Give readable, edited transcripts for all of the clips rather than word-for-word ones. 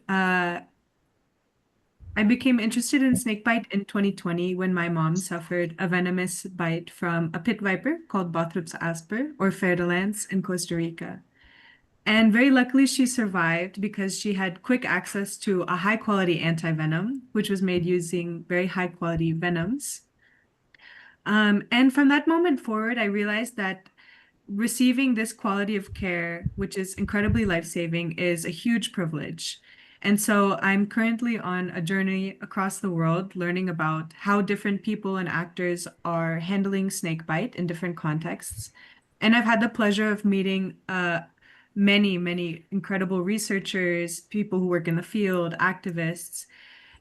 I became interested in snakebite in 2020 when my mom suffered a venomous bite from a pit viper called Bothrops asper or fer-de-lance in Costa Rica. And very luckily, she survived because she had quick access to a high quality antivenom, which was made using very high quality venoms. And from that moment forward, I realized that receiving this quality of care, which is incredibly life-saving, is a huge privilege. And so I'm currently on a journey across the world learning about how different people and actors are handling snakebite in different contexts. And I've had the pleasure of meeting many incredible researchers, people who work in the field, activists.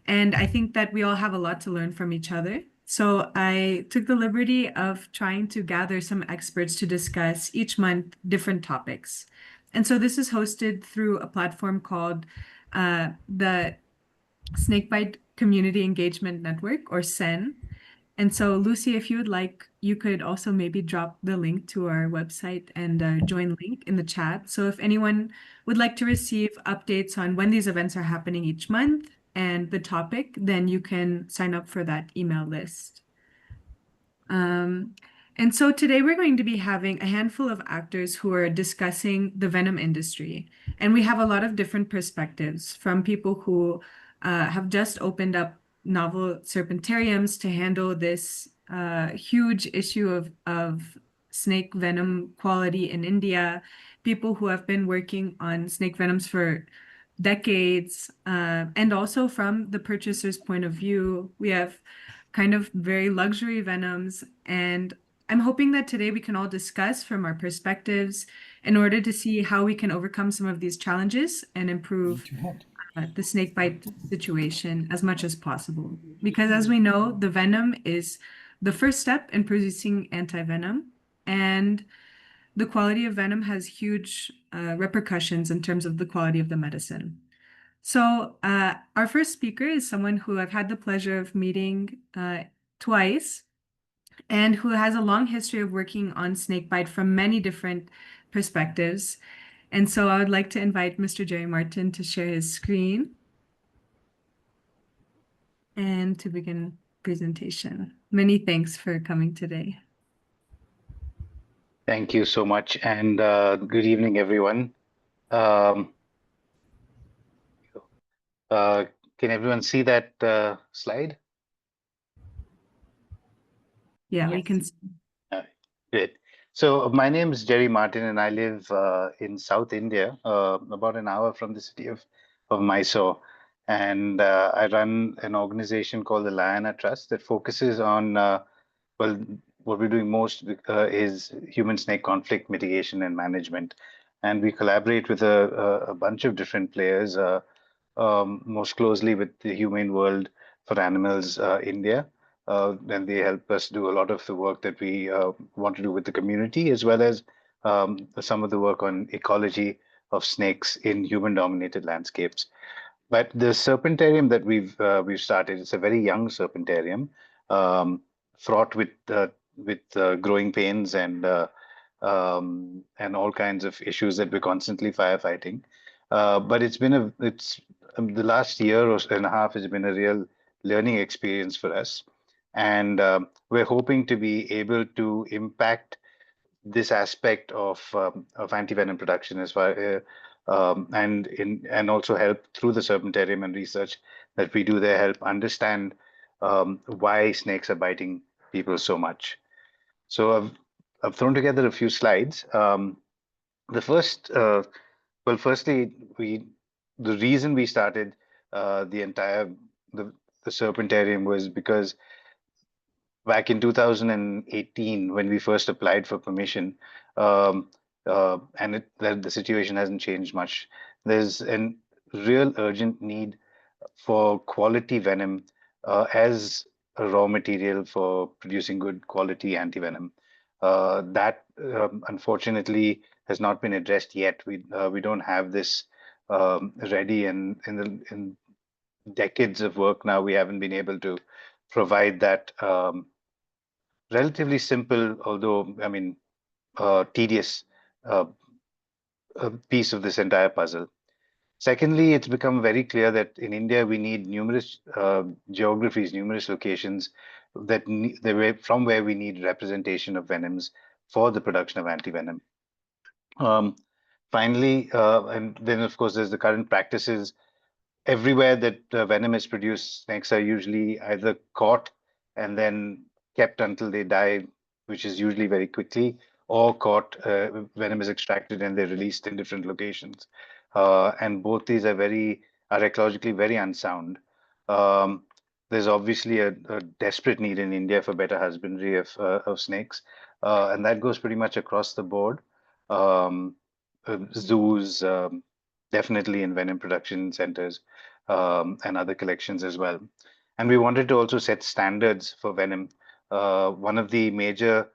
And I think that we all have a lot to learn from each other. So I took the liberty of trying to gather some experts to discuss each month different topics. And so this is hosted through a platform called the Snakebite Community Engagement Network, or SCEN. And so, Lucy, if you would like, you could also maybe drop the link to our website and join link in the chat. So if anyone would like to receive updates on when these events are happening each month and the topic, then you can sign up for that email list. And so today we're going to be having a handful of actors who are discussing the venom industry. And we have a lot of different perspectives from people who have just opened up novel serpentariums to handle this huge issue of snake venom quality in India, people who have been working on snake venoms for decades, and also from the purchaser's point of view, we have kind of very luxury venoms. And I'm hoping that today we can all discuss from our perspectives in order to see how we can overcome some of these challenges and improve the snakebite situation as much as possible. Because as we know, the venom is the first step in producing antivenom, and the quality of venom has huge repercussions in terms of the quality of the medicine. So our first speaker is someone who I've had the pleasure of meeting twice and who has a long history of working on snakebite from many different perspectives. And so I would like to invite Mr. Jerry Martin to share his screen and to begin presentation. Many thanks for coming today. Thank you so much, and good evening, everyone. Can everyone see that slide? Yeah, we can see. Great. So my name is Jerry Martin, and I live in South India, about an hour from the city of Mysore. And I run an organization called the Liana Trust that focuses on, well, what we're doing most is human snake conflict mitigation and management. And we collaborate with a bunch of different players, most closely with the Humane World for Animals India. And they help us do a lot of the work that we want to do with the community, as well as some of the work on ecology of snakes in human-dominated landscapes. But the serpentarium that we've started, it's a very young serpentarium, fraught with growing pains and all kinds of issues that we're constantly firefighting. But the last year and a half has been a real learning experience for us, and we're hoping to be able to impact this aspect of antivenom production as far and also help through the serpentarium and research that we do there, help understand why snakes are biting people so much. So I've thrown together a few slides. The first, well, firstly, the reason we started the serpentarium was because back in 2018, when we first applied for permission, and the situation hasn't changed much. There's a real urgent need for quality venom as a raw material for producing good quality antivenom. That unfortunately has not been addressed yet. We don't have this ready, and in decades of work now, we haven't been able to provide that relatively simple, although I mean tedious piece of this entire puzzle. Secondly, it's become very clear that in India we need numerous geographies, numerous locations from where we need representation of venoms for the production of antivenom. Um, Finally, and then of course there's the current practices. Everywhere that venom is produced, snakes are usually either caught and then kept until they die, which is usually very quickly, or caught, venom is extracted and they're released in different locations. And both these are ecologically very unsound. Um, there's obviously a desperate need in India for better husbandry of snakes, and that goes pretty much across the board. Um, Zoos, definitely in venom production centers, and other collections as well. And we wanted to also set standards for venom. One of the major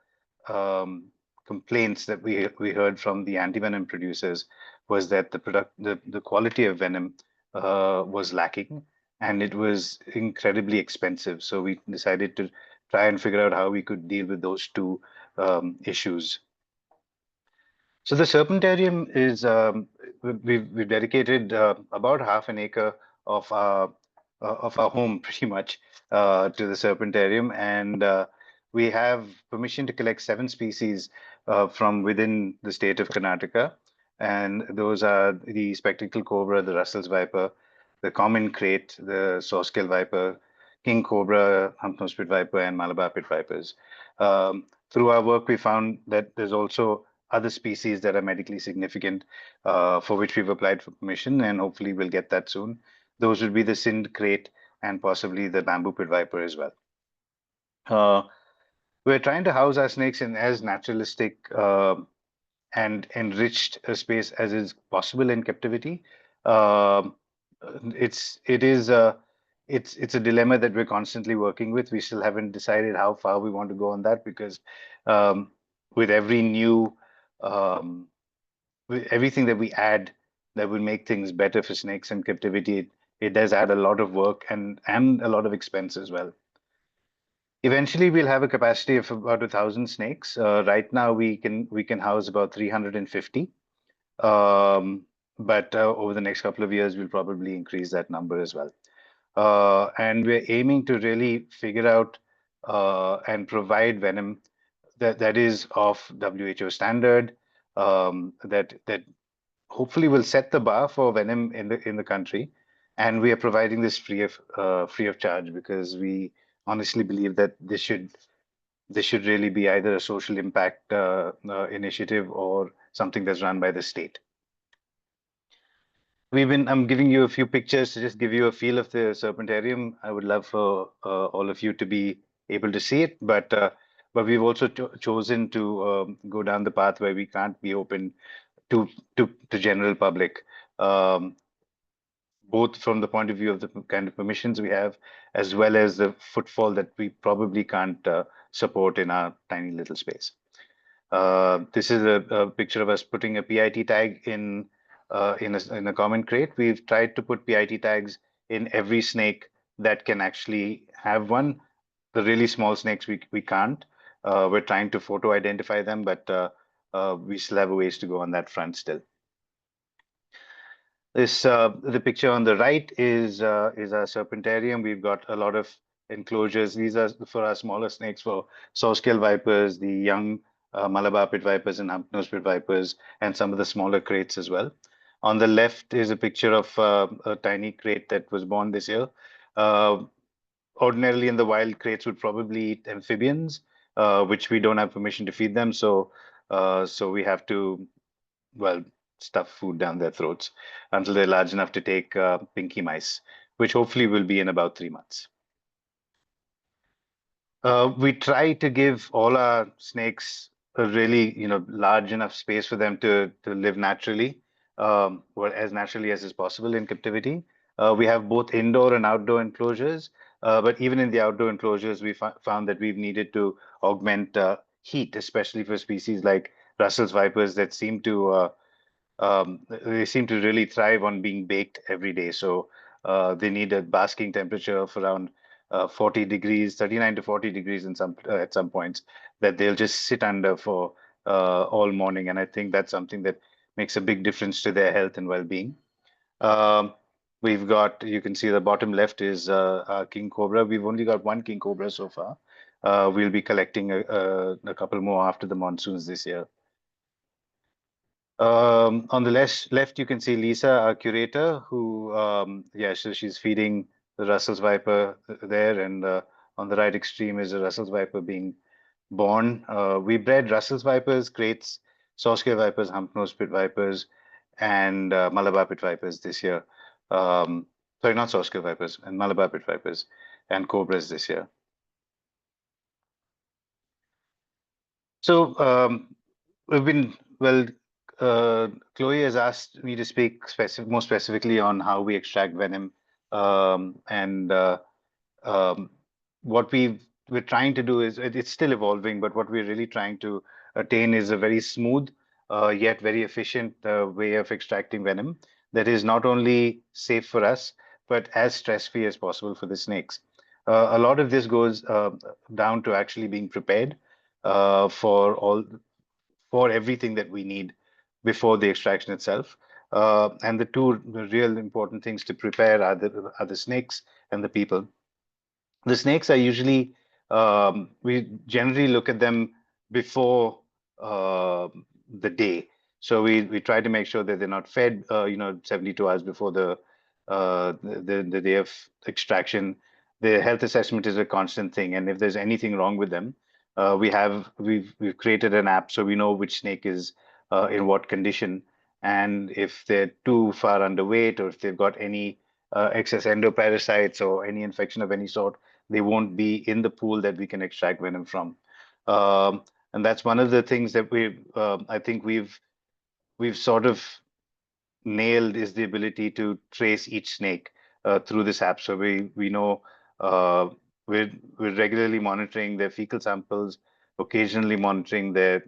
um, complaints that we heard from the antivenom producers was that the quality of venom was lacking and it was incredibly expensive. So we decided to try and figure out how we could deal with those two issues. So the Serpentarium is we've dedicated about half an acre of our home pretty much to the Serpentarium, and we have permission to collect 7 species from within the state of Karnataka, and those are the spectacled cobra, the Russell's viper, the common krait, the saw-scale viper, king cobra, hump-nosed pit viper, and Malabar pit vipers. Through our work, we found that there's also other species that are medically significant, for which we've applied for permission, and hopefully we'll get that soon. Those would be the Sind krait and possibly the bamboo pit viper as well. Uh, we're trying to house our snakes in as naturalistic and enriched a space as is possible in captivity. Um, it is it's a dilemma that we're constantly working with. We still haven't decided how far we want to go on that because um, with every new um, with everything that we add that will make things better for snakes in captivity, it does add a lot of work and a lot of expense as well. Eventually, we'll have a capacity of about 1,000 snakes. Right now, we can house about 350. Um, but over the next couple of years, we'll probably increase that number as well. And we're aiming to really figure out and provide venom that is of WHO standard, that hopefully will set the bar for venom in the country. And we are providing this free of charge because we honestly believe that this should really be either a social impact initiative or something that's run by the state. I'm giving you a few pictures to just give you a feel of the serpentarium. I would love for all of you to be able to see it, but we've also chosen to go down the path where we can't be open to general public, um, both from the point of view of the kind of permissions we have, as well as the footfall that we probably can't support in our tiny little space. This is a picture of us putting a PIT tag in a common crate. We've tried to put PIT tags in every snake that can actually have one. The really small snakes we can't. We're trying to photo identify them, but we still have a ways to go on that front still. The picture on the right is our serpentarium. We've got a lot of enclosures. These are for our smaller snakes, for saw-scale vipers, the young Malabar pit vipers and hump-nosed pit vipers, and some of the smaller kraits as well. On the left is a picture of a tiny krait that was born this year. Uh, Ordinarily in the wild, kraits would probably eat amphibians, which we don't have permission to feed them. So we have to, well, stuff food down their throats until they're large enough to take pinky mice, which hopefully will be in about 3 months. We try to give all our snakes a really, large enough space for them to live naturally, or as naturally as is possible in captivity. We have both indoor and outdoor enclosures, but even in the outdoor enclosures, we found that we've needed to augment heat, especially for species like Russell's vipers that they seem to really thrive on being baked every day. So they need a basking temperature of around 40 degrees, 39 to 40 degrees at some points that they'll just sit under for all morning. And I think that's something that makes a big difference to their health and well-being. Um, we've got, you can see the bottom left is king cobra. We've only got one king cobra so far. We'll be collecting a couple more after the monsoons this year. On the left, you can see Lisa, our curator, who, yeah, so she's feeding the Russell's viper there, and on the right extreme is a Russell's viper being born. We bred Russell's vipers, Crates, Sawscale vipers, hump-nosed pit vipers, and Malabar pit vipers this year. Sorry, not Sawscale vipers, and Malabar pit vipers and cobras this year. So we've been, well, Chloe has asked me to speak more specifically on how we extract venom, and um, what we're trying to do is it's still evolving, but what we're really trying to attain is a very smooth yet very efficient way of extracting venom that is not only safe for us but as stress-free as possible for the snakes. A lot of this goes down to actually being prepared for everything that we need before the extraction itself. And the two real important things to prepare are the snakes and the people. The snakes are usually, we generally look at them before the day. So we try to make sure that they're not fed, 72 hours before the day of extraction. The health assessment is a constant thing, and if there's anything wrong with them, we've created an app so we know which snake is in what condition, and if they're too far underweight or if they've got any excess endoparasites or any infection of any sort, they won't be in the pool that we can extract venom from. And that's one of the things that I think we've sort of nailed is the ability to trace each snake through this app. So we know uh, we're regularly monitoring their fecal samples, occasionally monitoring their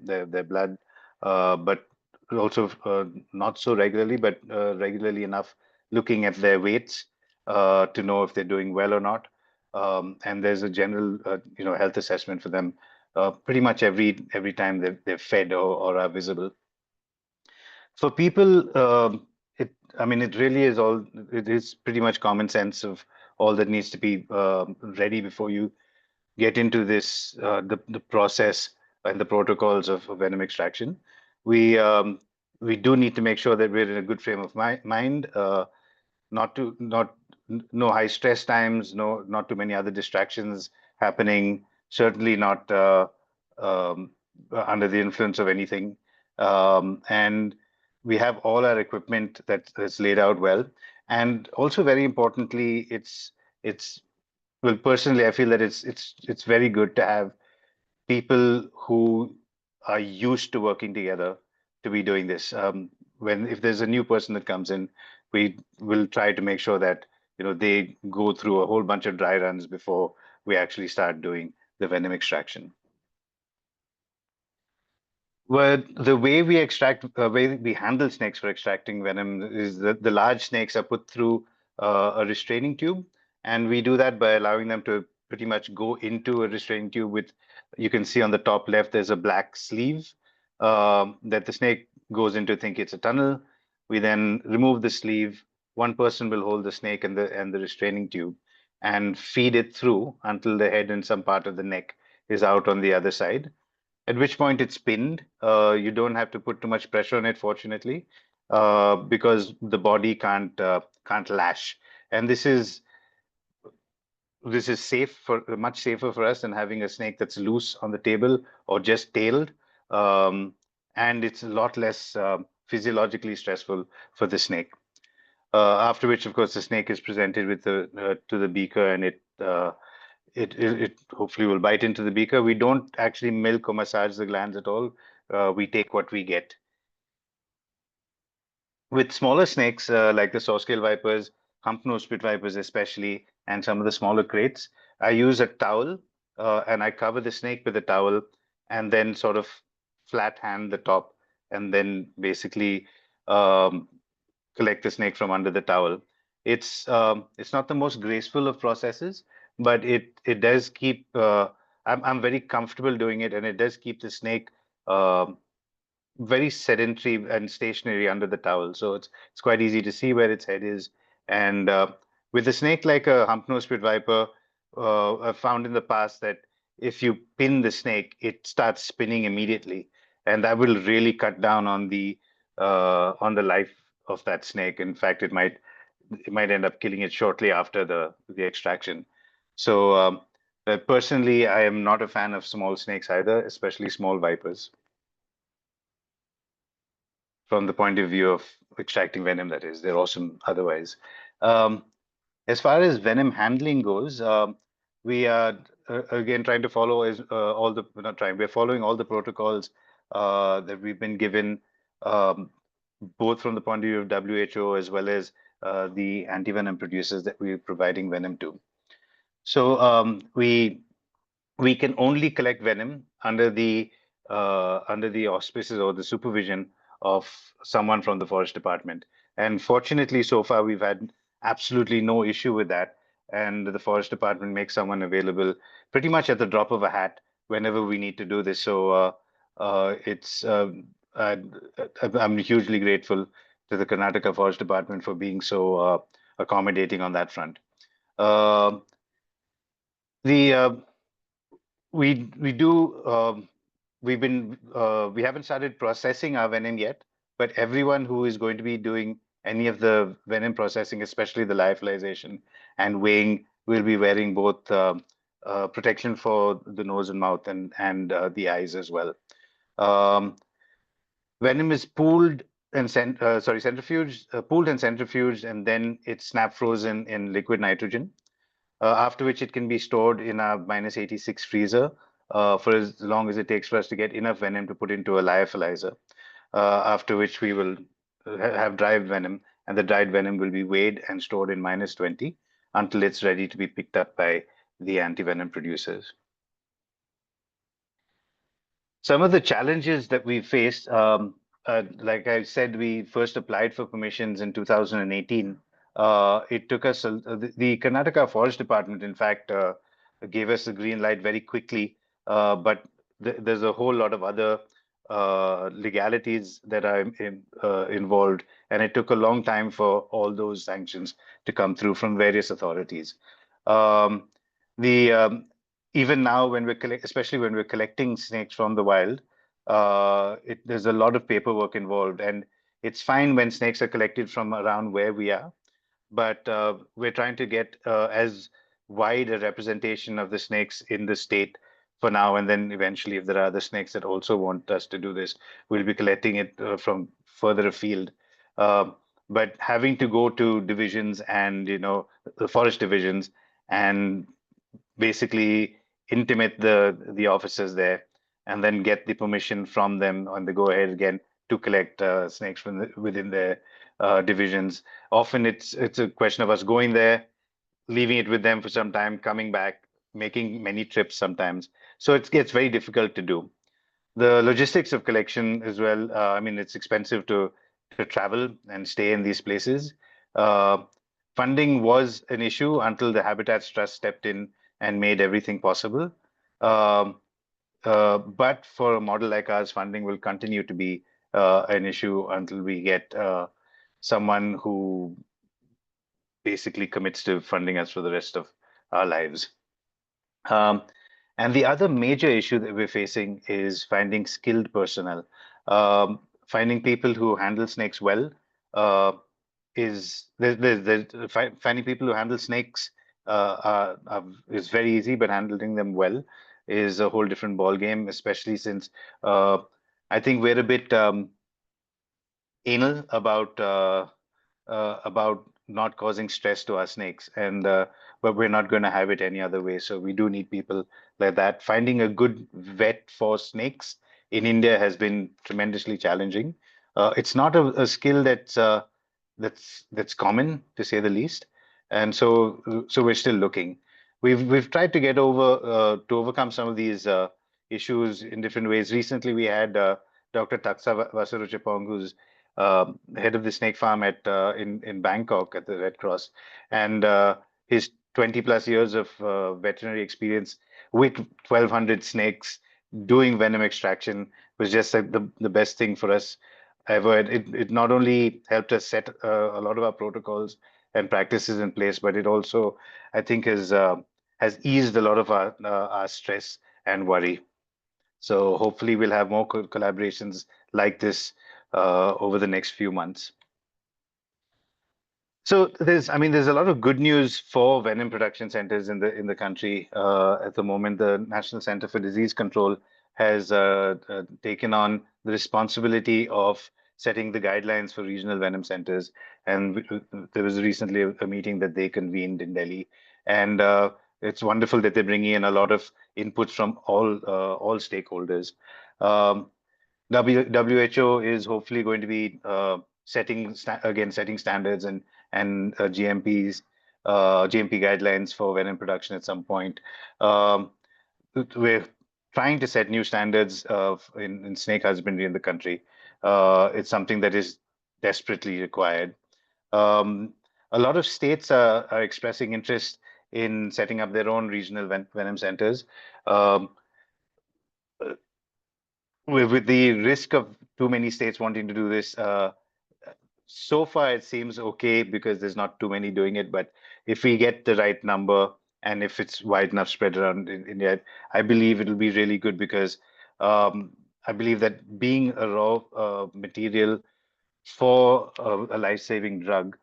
blood, but also not so regularly, but regularly enough looking at their weights to know if they're doing well or not. And there's a general health assessment for them pretty much every time they're fed or are visible. For people, I mean, it really is it is pretty much common sense of all that needs to be ready before you get into this, the process and the protocols of venom extraction. We, um, we do need to make sure that we're in a good frame of mind, not to, not, no high stress times, not too many other distractions happening, certainly not um, under the influence of anything. And we have all our equipment that's laid out well. And also very importantly, it's well, personally, I feel that it's very good to have people who are used to working together to be doing this. If there's a new person that comes in, we will try to make sure that they go through a whole bunch of dry runs before we actually start doing the venom extraction. Well, the way we handle snakes for extracting venom is that the large snakes are put through a restraining tube, and we do that by allowing them to pretty much go into a restraining tube with, you can see on the top left, there's a black sleeve that the snake goes into, think it's a tunnel. We then remove the sleeve. One person will hold the snake and the restraining tube and feed it through until the head and some part of the neck is out on the other side, at which point it's pinned. You don't have to put too much pressure on it, fortunately, because the body can't lash. And this is much safer for us than having a snake that's loose on the table or just tailed. Um, and it's a lot less physiologically stressful for the snake. After which, of course, the snake is presented with to the beaker, and it hopefully will bite into the beaker. We don't actually milk or massage the glands at all. We take what we get. With smaller snakes, like the sawscale vipers, hump-nosed pit vipers especially, and some of the smaller crates, I use a towel and I cover the snake with a towel and then sort of flat hand the top and then basically um, collect the snake from under the towel. It's not the most graceful of processes, but it does keep. I'm very comfortable doing it, and it does keep the snake um very sedentary and stationary under the towel. So it's quite easy to see where its head is. And with a snake like a hump-nosed pit viper, I've found in the past that if you pin the snake, it starts spinning immediately, and that will really cut down on the life of that snake. In fact, it might end up killing it shortly after the extraction. So personally, I am not a fan of small snakes either, especially small vipers, from the point of view of extracting venom, that is. They're awesome otherwise. Um, as far as venom handling goes, we are again trying to follow all the not trying, we're following all the protocols that we've been given, um, both from the point of view of WHO as well as the antivenom producers that we're providing venom to. So we can only collect venom under the auspices or the supervision of someone from the forest department. And fortunately, so far we've had absolutely no issue with that. And the forest department makes someone available pretty much at the drop of a hat whenever we need to do this. So it's I, I'm hugely grateful to the Karnataka Forest Department for being so accommodating on that front. Uh, the we do we haven't started processing our venom yet, but everyone who is going to be doing any of the venom processing, especially the lyophilization and weighing, will be wearing both protection for the nose and mouth and the eyes as well. Um, Venom is pooled and centrifuged, and then it's snap frozen in liquid nitrogen, after which it can be stored in a -86 freezer for as long as it takes for us to get enough venom to put into a lyophilizer, after which we will have dried venom, and the dried venom will be weighed and stored in -20 until it's ready to be picked up by the antivenom producers. Some of the challenges that we faced, like I said, we first applied for permissions in 2018. It took us, the Karnataka Forest Department, in fact, gave us the green light very quickly, but there's a whole lot of other legalities that are involved, and it took a long time for all those sanctions to come through from various authorities. Um, the Even now, when especially when we're collecting snakes from the wild, there's a lot of paperwork involved, and it's fine when snakes are collected from around where we are, but we're trying to get as wide a representation of the snakes in the state for now, and then eventually, if there are other snakes that also want us to do this, we'll be collecting it from further afield. Uh, but having to go to divisions and the forest divisions and basically intimate the officers there, and then get the permission from them on the go ahead again to collect snakes from within their divisions. Often it's a question of us going there, leaving it with them for some time, coming back, making many trips sometimes. So it gets very difficult to do. The logistics of collection as well. I mean, it's expensive to travel and stay in these places. Uh, Funding was an issue until the Habitats Trust stepped in and made everything possible. Um, but for a model like ours, funding will continue to be an issue until we get someone who basically commits to funding us for the rest of our lives. Um, and the other major issue that we're facing is finding skilled personnel. Finding people who handle snakes well is finding people who handle snakes is very easy, but handling them well is a whole different ball game, especially since uh, I think we're a bit anal about not causing stress to our snakes, and but we're not going to have it any other way. So we do need people like that. Finding a good vet for snakes in India has been tremendously challenging. It's not a skill that's common, to say the least, and so we're still looking. We've tried to get to overcome some of these issues in different ways. Recently, we had Dr. Taksa Vasaruchapong, who's head of the snake farm at in Bangkok at the Red Cross, and his 20 plus years of veterinary experience with 1,200 snakes doing venom extraction was just like the best thing for us ever. It not only helped us set a lot of our protocols and practices in place, but it also, I think, has eased a lot of our stress and worry. So hopefully we'll have more collaborations like this over the next few months. So there's a lot of good news for venom production centers in the country at the moment. The National Center for Disease Control has taken on the responsibility of setting the guidelines for regional venom centers, and there was recently a meeting that they convened in Delhi, and it's wonderful that they're bringing in a lot of inputs from all stakeholders. Um, WHO is hopefully going to be setting standards and GMP guidelines for venom production at some point. Um, we're trying to set new standards in snake husbandry in the country. It's something that is desperately required. Um, a lot of states are expressing interest in setting up their own regional venom centers. Um, with the risk of too many states wanting to do this, so far it seems okay because there's not too many doing it. But if we get the right number and if it's wide enough spread around in India, I believe it'll be really good because um, I believe that being a raw material for a life-saving drug,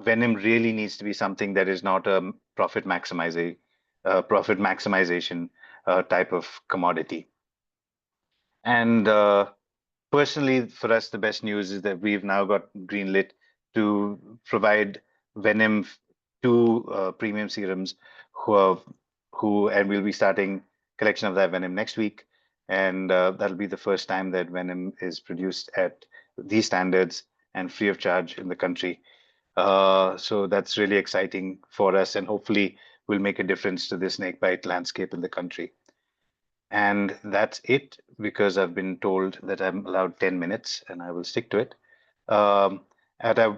venom really needs to be something that is not a profit maximization type of commodity. And personally, for us, the best news is that we've now got greenlit to provide venom to premium serums who are, and we'll be starting collection of that venom next week. And that'll be the first time that venom is produced at these standards and free of charge in the country. So that's really exciting for us, and hopefully will make a difference to the snakebite landscape in the country. And that's it because I've been told that I'm allowed 10 minutes and I will stick to it.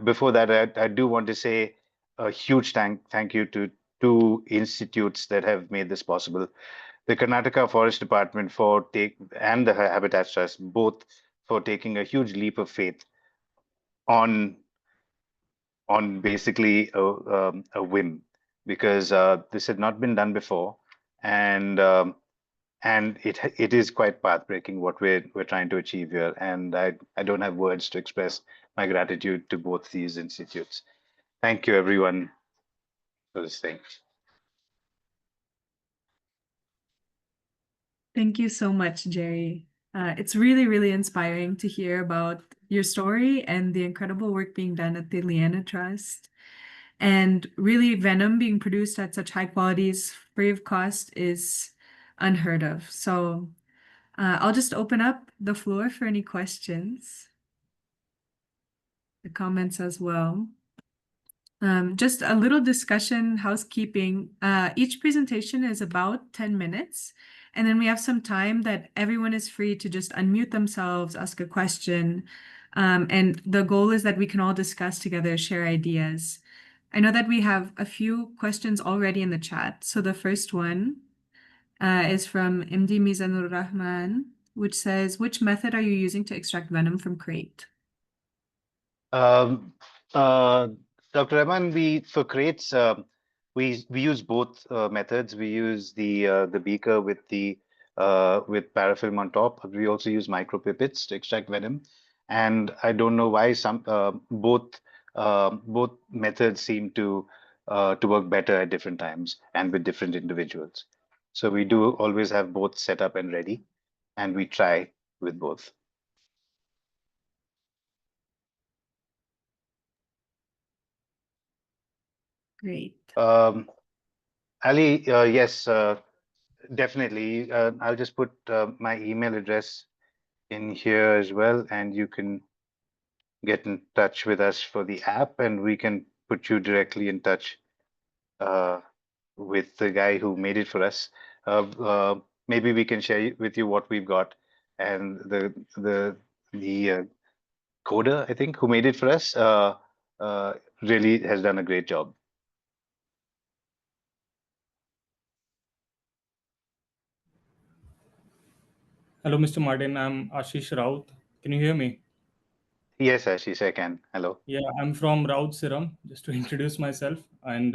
Before that, I do want to say a huge thank you to two institutes that have made this possible. The Karnataka Forest Department and the Habitat Trust, both for taking a huge leap of faith on basically a whim, because this had not been done before, and it is quite pathbreaking what we're trying to achieve here, and I don't have words to express my gratitude to both these institutes. Thank you, everyone, for this thing. Thank you so much, Jerry. It's really, really inspiring to hear about your story and the incredible work being done at the Liana Trust. And really, venom being produced at such high qualities, free of cost, is unheard of. So I'll just open up the floor for any questions, the comments as well. Just a little discussion, housekeeping. Each presentation is about 10 minutes. And then we have some time that everyone is free to just unmute themselves, ask a question. And the goal is that we can all discuss together, share ideas. I know that we have a few questions already in the chat. So the first one is from MD Mizanur Rahman, which says, which method are you using to extract venom from crate? Um, uh, Dr. Rahman, for crates, we use both methods. We use the beaker with with parafilm on top. We also use micropipettes to extract venom, and I don't know why both methods seem to work better at different times and with different individuals. So we do always have both set up and ready, and we try with both. Great. Ali, yes, definitely. I'll just put my email address in here as well, and you can get in touch with us for the app, and we can put you directly in touch uh, with the guy who made it for us. Maybe we can share with you what we've got, and the coder, I think, who made it for us, really has done a great job. Hello, Mr. Martin. I'm Ashish Raut. Can you hear me? Yes, Ashish, I can. Hello. Yeah, I'm from Raut Serum, just to introduce myself. And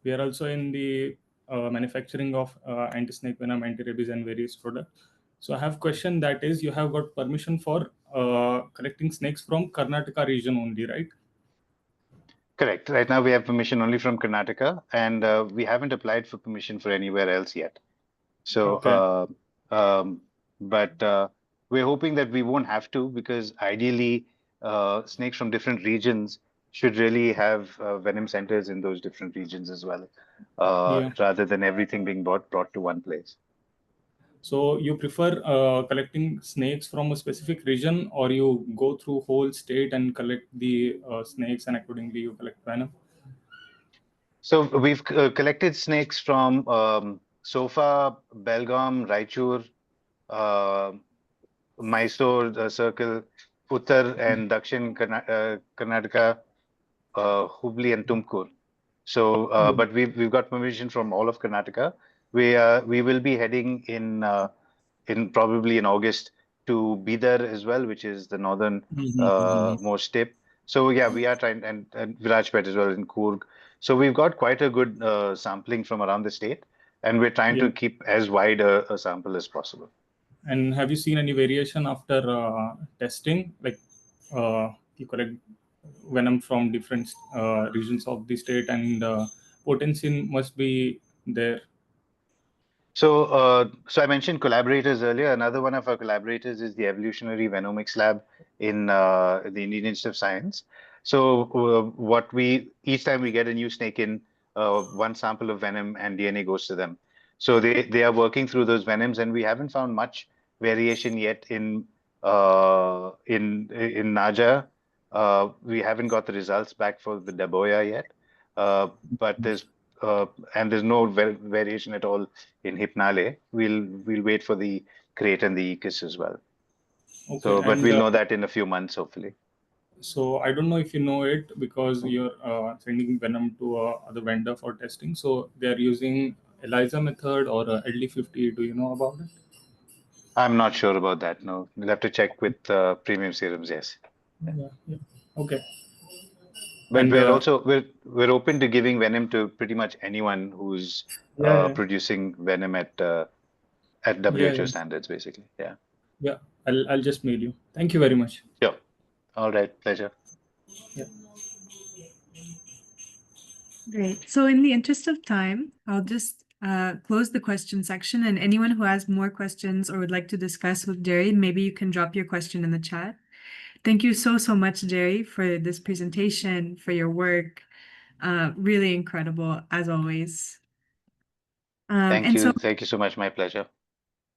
we are also in the manufacturing of anti-snake venom, anti-rabies, and various products. So I have question that is, you have got permission for collecting snakes from Karnataka region only, right? Correct. Right now we have permission only from Karnataka, and we haven't applied for permission for anywhere else yet. So, Okay. um, but we're hoping that we won't have to, because ideally, snakes from different regions should really have venom centers in those different regions as well, Yeah. rather than everything being brought to one place. So you prefer collecting snakes from a specific region, or you go through whole state and collect the snakes, and accordingly you collect venom? So we've collected snakes from Sofa, Belgaum, Raichur, uh, Mysore Circle, Uttar and Dakshin Karnataka, Hubli and Tumkur. So, but we've got permission from all of Karnataka. We will be heading in probably in August to Bidar as well, which is the northern Mhm. most tip. So yeah, we are trying, and Virajpet as well in Coorg. So we've got quite a good sampling from around the state, and we're trying Yeah. to keep as wide a sample as possible. And have you seen any variation after testing? Like you collect venom from different regions of the state, and potency must be there. So I mentioned collaborators earlier. Another one of our collaborators is the Evolutionary Venomics Lab in the Indian Institute of Science. So what we each time we get a new snake in, one sample of venom and DNA goes to them. So they are working through those venoms, and we haven't found much variation yet in Naja. We haven't got the results back for the Daboya yet, but uh, there's no variation at all in Hypnale. We'll wait for the crate and the Ecus as well. Okay. So, but And we'll know that in a few months, hopefully. so I don't know if you know it, because you're sending venom to other vendor for testing. So they're using ELISA method or LD50. Do you know about it? I'm not sure about that. No, we'll have to check with premium serums. Yes, yeah. Yeah. Yeah. Okay. But And we're open to giving venom to pretty much anyone who's yeah, yeah, producing venom at yeah, WHO yeah. standards, basically. Yeah. Yeah. I'll just mail you. Thank you very much. Sure. All right. Pleasure. Yeah. Great. So in the interest of time, I'll just close the question section, and anyone who has more questions or would like to discuss with Jerry, maybe you can drop your question in the chat. Thank you so much, Jerry, for this presentation, for your work. Really incredible, as always. Thank And so you. Thank you so much. My pleasure.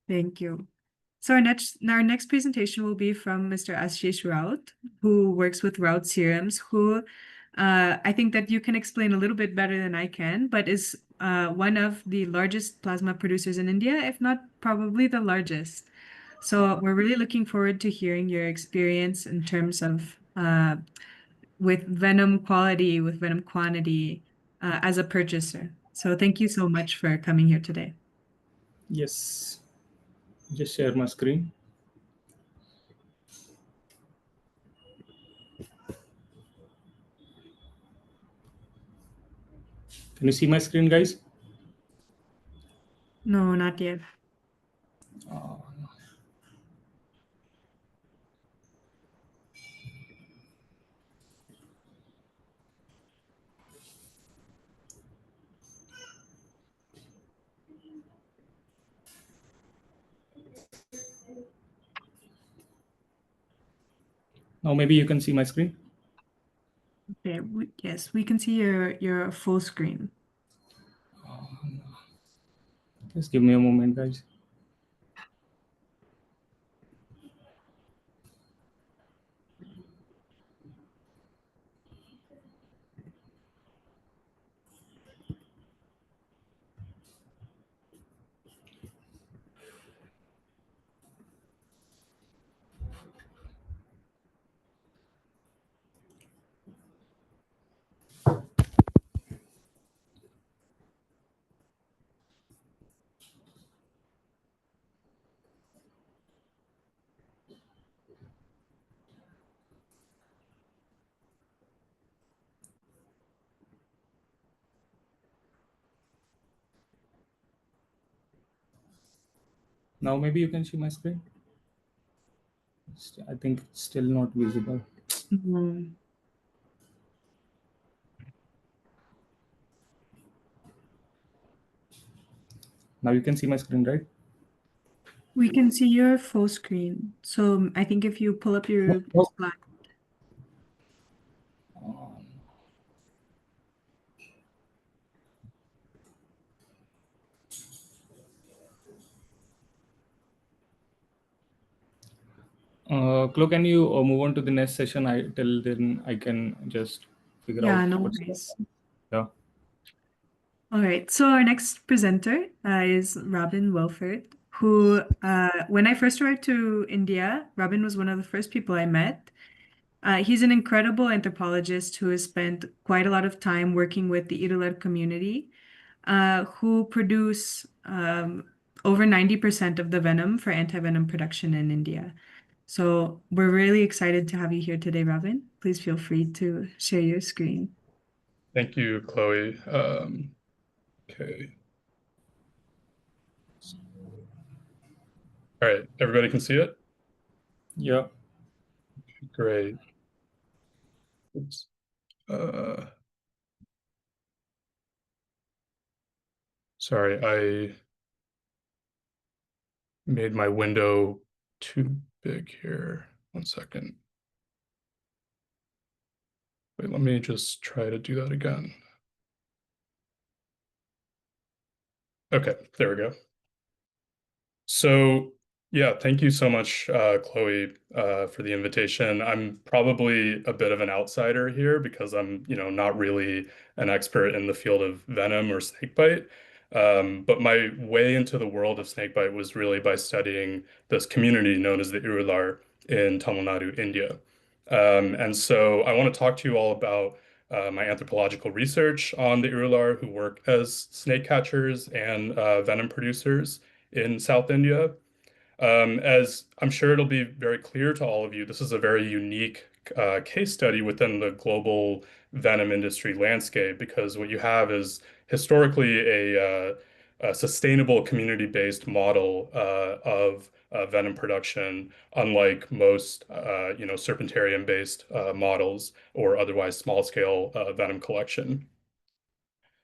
thank you. So our next presentation will be from Mr. Ashish Raut, who works with Raut Serums, who I think that you can explain a little bit better than I can, but is one of the largest plasma producers in India, if not probably the largest. So we're really looking forward to hearing your experience in terms of with venom quality, with venom quantity, as a purchaser. So thank you so much for coming here today. Yes. Just share my screen. Can you see my screen, guys? No, not yet. Now maybe you can see my screen. Okay, yes, we can see your full screen. Just give me a moment, guys. Now maybe you can see my screen. I think it's still not visible. Mhm. Now you can see my screen, right? We can see your full screen. So I think if you pull up your Oh. slide. Chloe, can you move on to the next session? Till then I can just figure Yeah, out no what's worries. yeah. All right, so our next presenter is Robin Wilford, who, when I first arrived to India, Robin was one of the first people I met. He's an incredible anthropologist who has spent quite a lot of time working with the Irular community, who produce over 90% of the venom for antivenom production in India. So we're really excited to have you here today, Robin. Please feel free to share your screen. Thank you, Chloe. Okay. All right, everybody can see it? Yeah. Great. Oops. Sorry, I made my window too big here. 1 second. Wait, let me just try to do that again. Okay, there we go. So yeah, thank you so much, Chloe, for the invitation. I'm probably a bit of an outsider here because I'm, not really an expert in the field of venom or snakebite. But my way into the world of snakebite was really by studying this community known as the Irular in Tamil Nadu, India. And so I want to talk to you all about my anthropological research on the Irular who work as snake catchers and venom producers in South India. As I'm sure it'll be very clear to all of you, this is a very unique case study within the global venom industry landscape because what you have is historically a sustainable community-based model of venom production, unlike most serpentarium-based models or otherwise small-scale venom collection.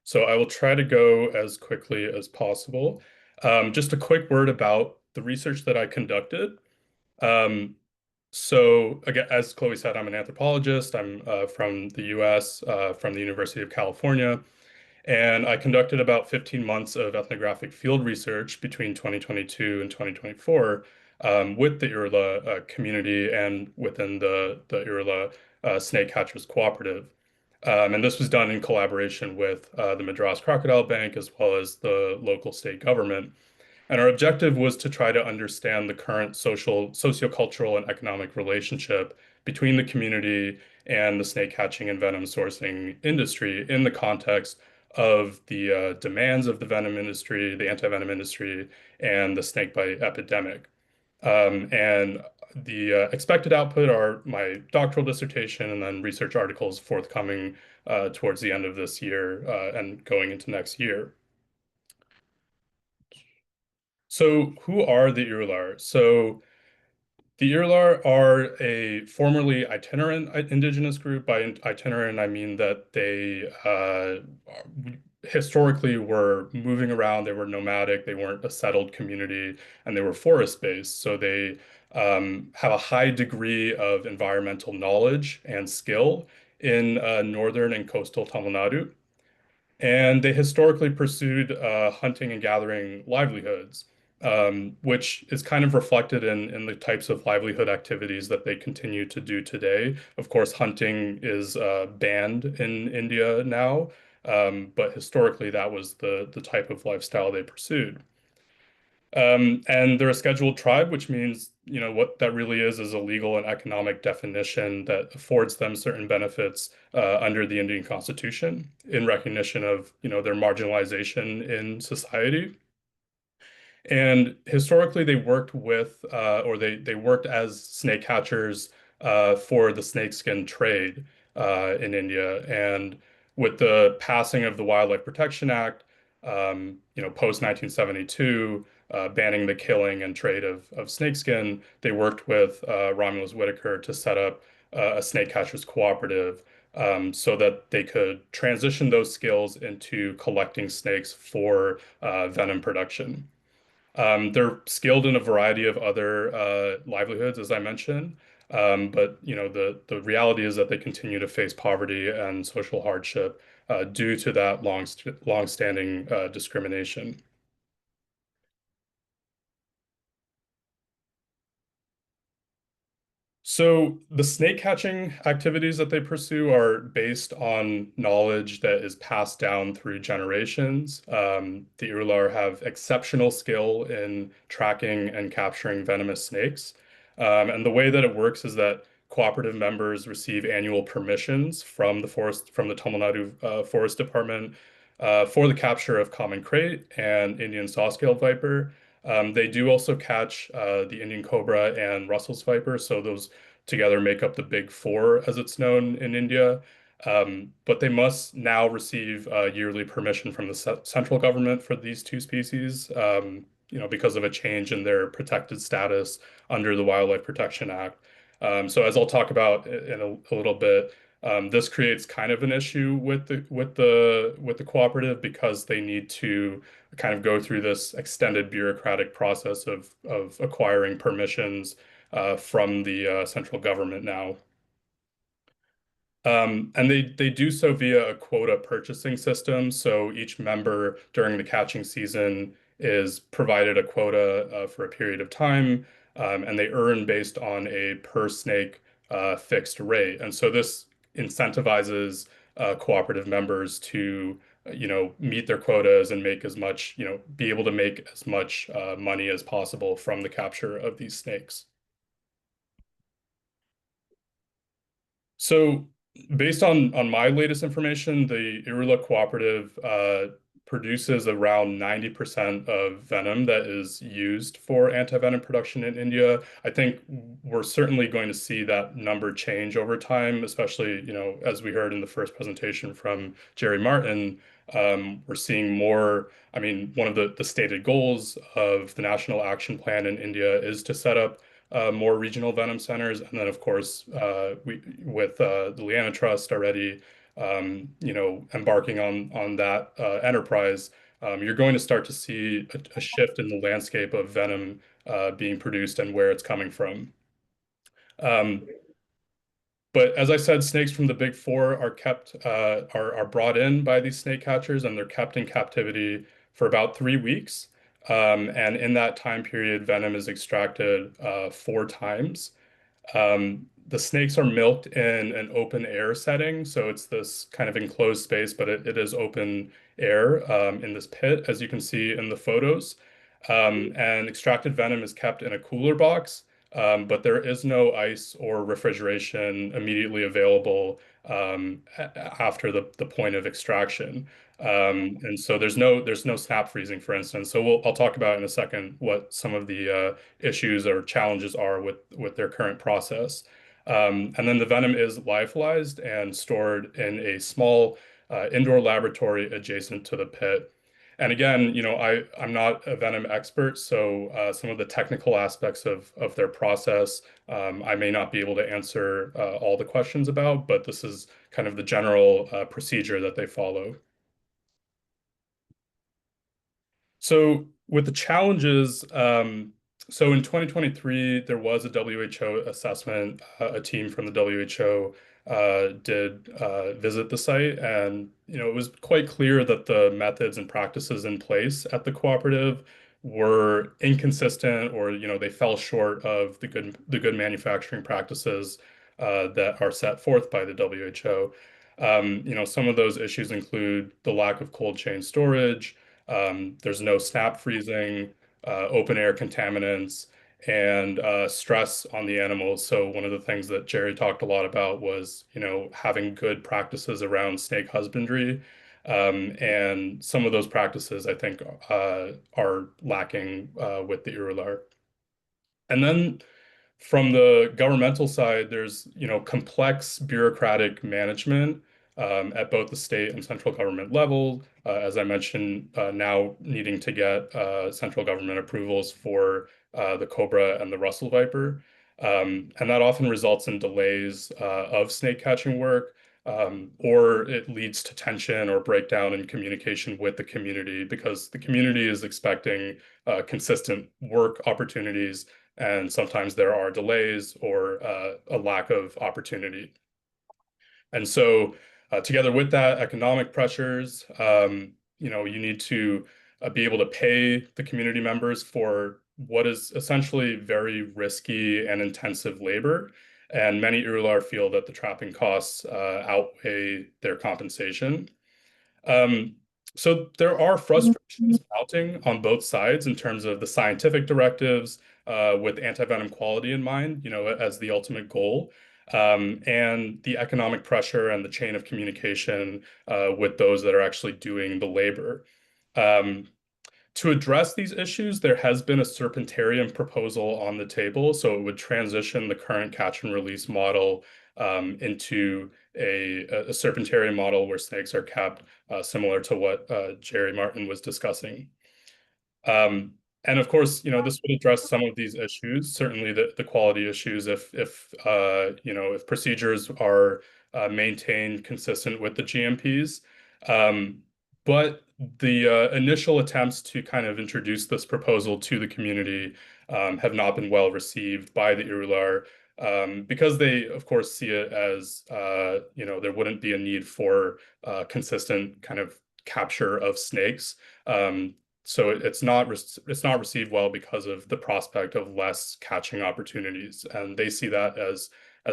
So I will try to go as quickly as possible. Just a quick word about the research that I conducted. So again, as Chloe said, I'm an anthropologist. I'm from the US, from the University of California, and I conducted about 15 months of ethnographic field research between 2022 and 2024 with the Irula community and within the Irula Snake Catchers Cooperative. And this was done in collaboration with the Madras Crocodile Bank as well as the local state government. And our objective was to try to understand the current sociocultural, and economic relationship between the community and the snake catching and venom sourcing industry in the context of the demands of the venom industry, the anti-venom industry, and the snakebite epidemic. And the expected output are my doctoral dissertation and then research articles forthcoming towards the end of this year and going into next year. So who are the Irular? So the Irular are a formerly itinerant indigenous group. By itinerant, I mean that they historically were moving around. They were nomadic. They weren't a settled community, and they were forest-based. So they have a high degree of environmental knowledge and skill in northern and coastal Tamil Nadu. And they historically pursued hunting and gathering livelihoods, which is kind of reflected in the types of livelihood activities that they continue to do today. Of course, hunting is banned in India now, but historically that was the type of lifestyle they pursued. And they're a scheduled tribe, which means, what that really is a legal and economic definition that affords them certain benefits under the Indian Constitution in recognition of, their marginalization in society. And historically, they worked with, or they worked as snake catchers for the snakeskin trade in India. And with the passing of the Wildlife Protection Act, post 1972, banning the killing and trade of snakeskin, they worked with Romulus Whitaker to set up a snake catchers cooperative so that they could transition those skills into collecting snakes for venom production. They're skilled in a variety of other livelihoods, as I mentioned, but the reality is that they continue to face poverty and social hardship due to that long-standing discrimination. So the snake catching activities that they pursue are based on knowledge that is passed down through generations. The Irular have exceptional skill in tracking and capturing venomous snakes. And the way that it works is that cooperative members receive annual permissions from the Tamil Nadu Forest Department for the capture of common krait and Indian saw-scaled viper. They do also catch the Indian cobra and Russell's viper, so those together make up the big four, as it's known in India. But they must now receive yearly permission from the central government for these two species, because of a change in their protected status under the Wildlife Protection Act. So as I'll talk about in a little bit, this creates kind of an issue with the cooperative because they need to kind of go through this extended bureaucratic process of acquiring permissions from the central government now. And they do so via a quota purchasing system. So each member during the catching season is provided a quota for a period of time, and they earn based on a per snake fixed rate. And so this incentivizes cooperative members to, meet their quotas and make as much, be able to make as much money as possible from the capture of these snakes. So based on my latest information, the Irula Cooperative produces around 90% of venom that is used for antivenom production in India. I think we're certainly going to see that number change over time, especially, as we heard in the first presentation from Jerry Martin. We're seeing more. I mean, one of the stated goals of the National Action Plan in India is to set up more regional venom centers. And then, of course, with the Liana Trust already, embarking on that enterprise, you're going to start to see a shift in the landscape of venom being produced and where it's coming from. But as I said, snakes from the big four are brought in by these snake catchers, and they're kept in captivity for about 3 weeks. And in that time period, venom is extracted 4 times. The snakes are milked in an open air setting, so it's this kind of enclosed space, but it is open air in this pit, as you can see in the photos. And extracted venom is kept in a cooler box, but there is no ice or refrigeration immediately available after the point of extraction. And so there's no snap freezing, for instance. So I'll talk about in a second what some of the issues or challenges are with their current process. And then the venom is lyophilized and stored in a small indoor laboratory adjacent to the pit. And again, I'm not a venom expert, so some of the technical aspects of their process, I may not be able to answer all the questions about, but this is kind of the general procedure that they follow. So with the challenges, so in 2023, there was a WHO assessment. A team from the WHO did visit the site, and it was quite clear that the methods and practices in place at the cooperative were inconsistent, or they fell short of the good manufacturing practices that are set forth by the WHO. Some of those issues include the lack of cold chain storage. There's no snap freezing, open air contaminants, and stress on the animals. So one of the things that Jerry talked a lot about was, having good practices around snake husbandry. And some of those practices, I think, are lacking with the Irular. And then from the governmental side, there's, complex bureaucratic management at both the state and central government level. As I mentioned, now needing to get central government approvals for the cobra and the Russell viper. And that often results in delays of snake catching work, or it leads to tension or breakdown in communication with the community because the community is expecting consistent work opportunities, and sometimes there are delays or a lack of opportunity. And so together with that, economic pressures, you need to be able to pay the community members for what is essentially very risky and intensive labor. And many Urular feel that the trapping costs outweigh their compensation. So there are frustrations mounting on both sides in terms of the scientific directives with antivenom quality in mind, as the ultimate goal, and the economic pressure and the chain of communication with those that are actually doing the labor. To address these issues, there has been a serpentarium proposal on the table, so it would transition the current catch and release model into a serpentarium model where snakes are kept, similar to what Jerry Martin was discussing. And of course, this would address some of these issues, certainly the quality issues if procedures are maintained consistent with the GMPs. But the initial attempts to kind of introduce this proposal to the community have not been well received by the Urular because they, of course, see it as, there wouldn't be a need for consistent kind of capture of snakes. So it's not received well because of the prospect of less catching opportunities, and they see that as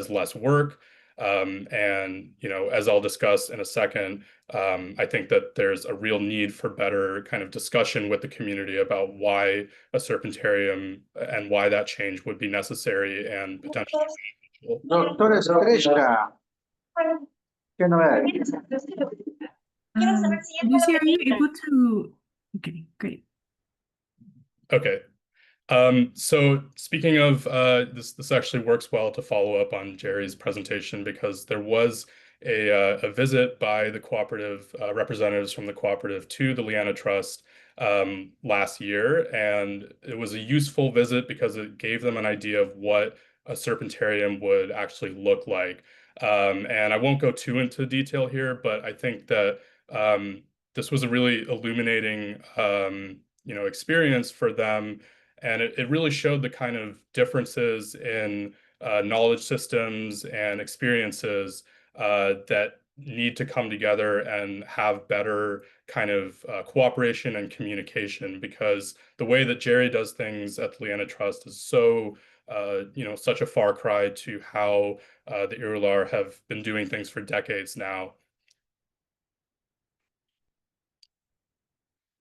less work. And as I'll discuss in a second, I think that there's a real need for better kind of discussion with the community about why a serpentarium and why that change would be necessary and potentially beneficial. Doctora Streshka, ¿qué novedad? Lucy, are you able to? Okay, great. Okay. So speaking of this actually works well to follow up on Jerry's presentation because there was a visit by the cooperative representatives from the cooperative to the Leanna Trust last year, and it was a useful visit because it gave them an idea of what a serpentarium would actually look like. And I won't go too into detail here, but I think that this was a really illuminating experience for them. And it really showed the kind of differences in knowledge systems and experiences that need to come together and have better kind of cooperation and communication, because the way that Jerry does things at the Leanna Trust is so, such a far cry to how the Urular have been doing things for decades now.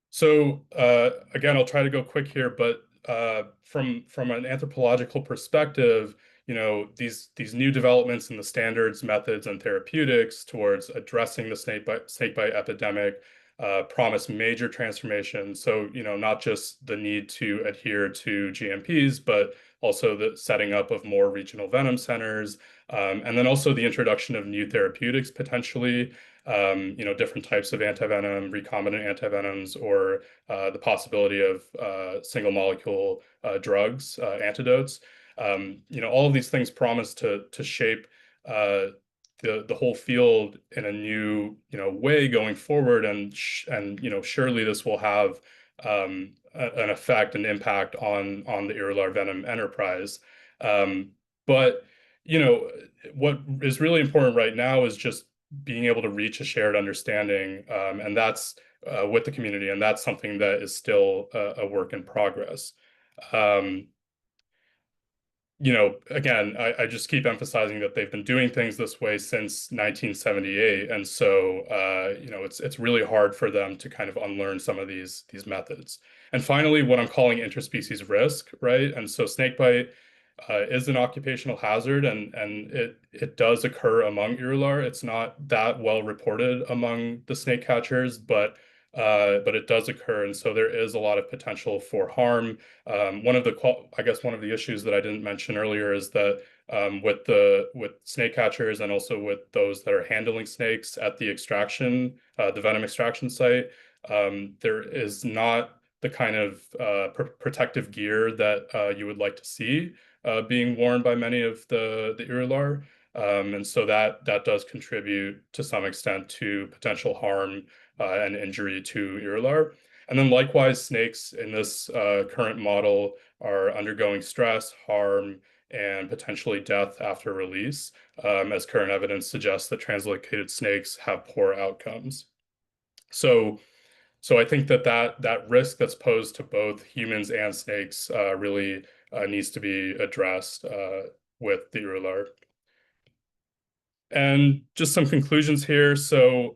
So again, I'll try to go quick here, but from an anthropological perspective, these new developments in the standards, methods, and therapeutics towards addressing the snakebite epidemic promise major transformation. So, not just the need to adhere to GMPs, but also the setting up of more regional venom centers, and then also the introduction of new therapeutics potentially. Different types of antivenom, recombinant antivenoms, or the possibility of single molecule drugs, antidotes. All of these things promise to shape the whole field in a new way going forward, and surely this will have an effect and impact on the Urular venom enterprise. But what is really important right now is just being able to reach a shared understanding, and that's with the community, and that's something that is still a work in progress. Again, I just keep emphasizing that they've been doing things this way since 1978, and so it's really hard for them to kind of unlearn some of these methods. And finally, what I'm calling interspecies risk, right? And so snakebite is an occupational hazard, and it does occur among Urular. It's not that well reported among the snake catchers, but but it does occur, and so there is a lot of potential for harm. One of the issues that I didn't mention earlier is that with snake catchers and also with those that are handling snakes at the venom extraction site, there is not the kind of protective gear that you would like to see being worn by many of the Irular. And so that does contribute to some extent to potential harm and injury to Irular. And then likewise, snakes in this current model are undergoing stress, harm, and potentially death after release, as current evidence suggests that translocated snakes have poor outcomes. So I think that risk that's posed to both humans and snakes really needs to be addressed with the Irular. And just some conclusions here. So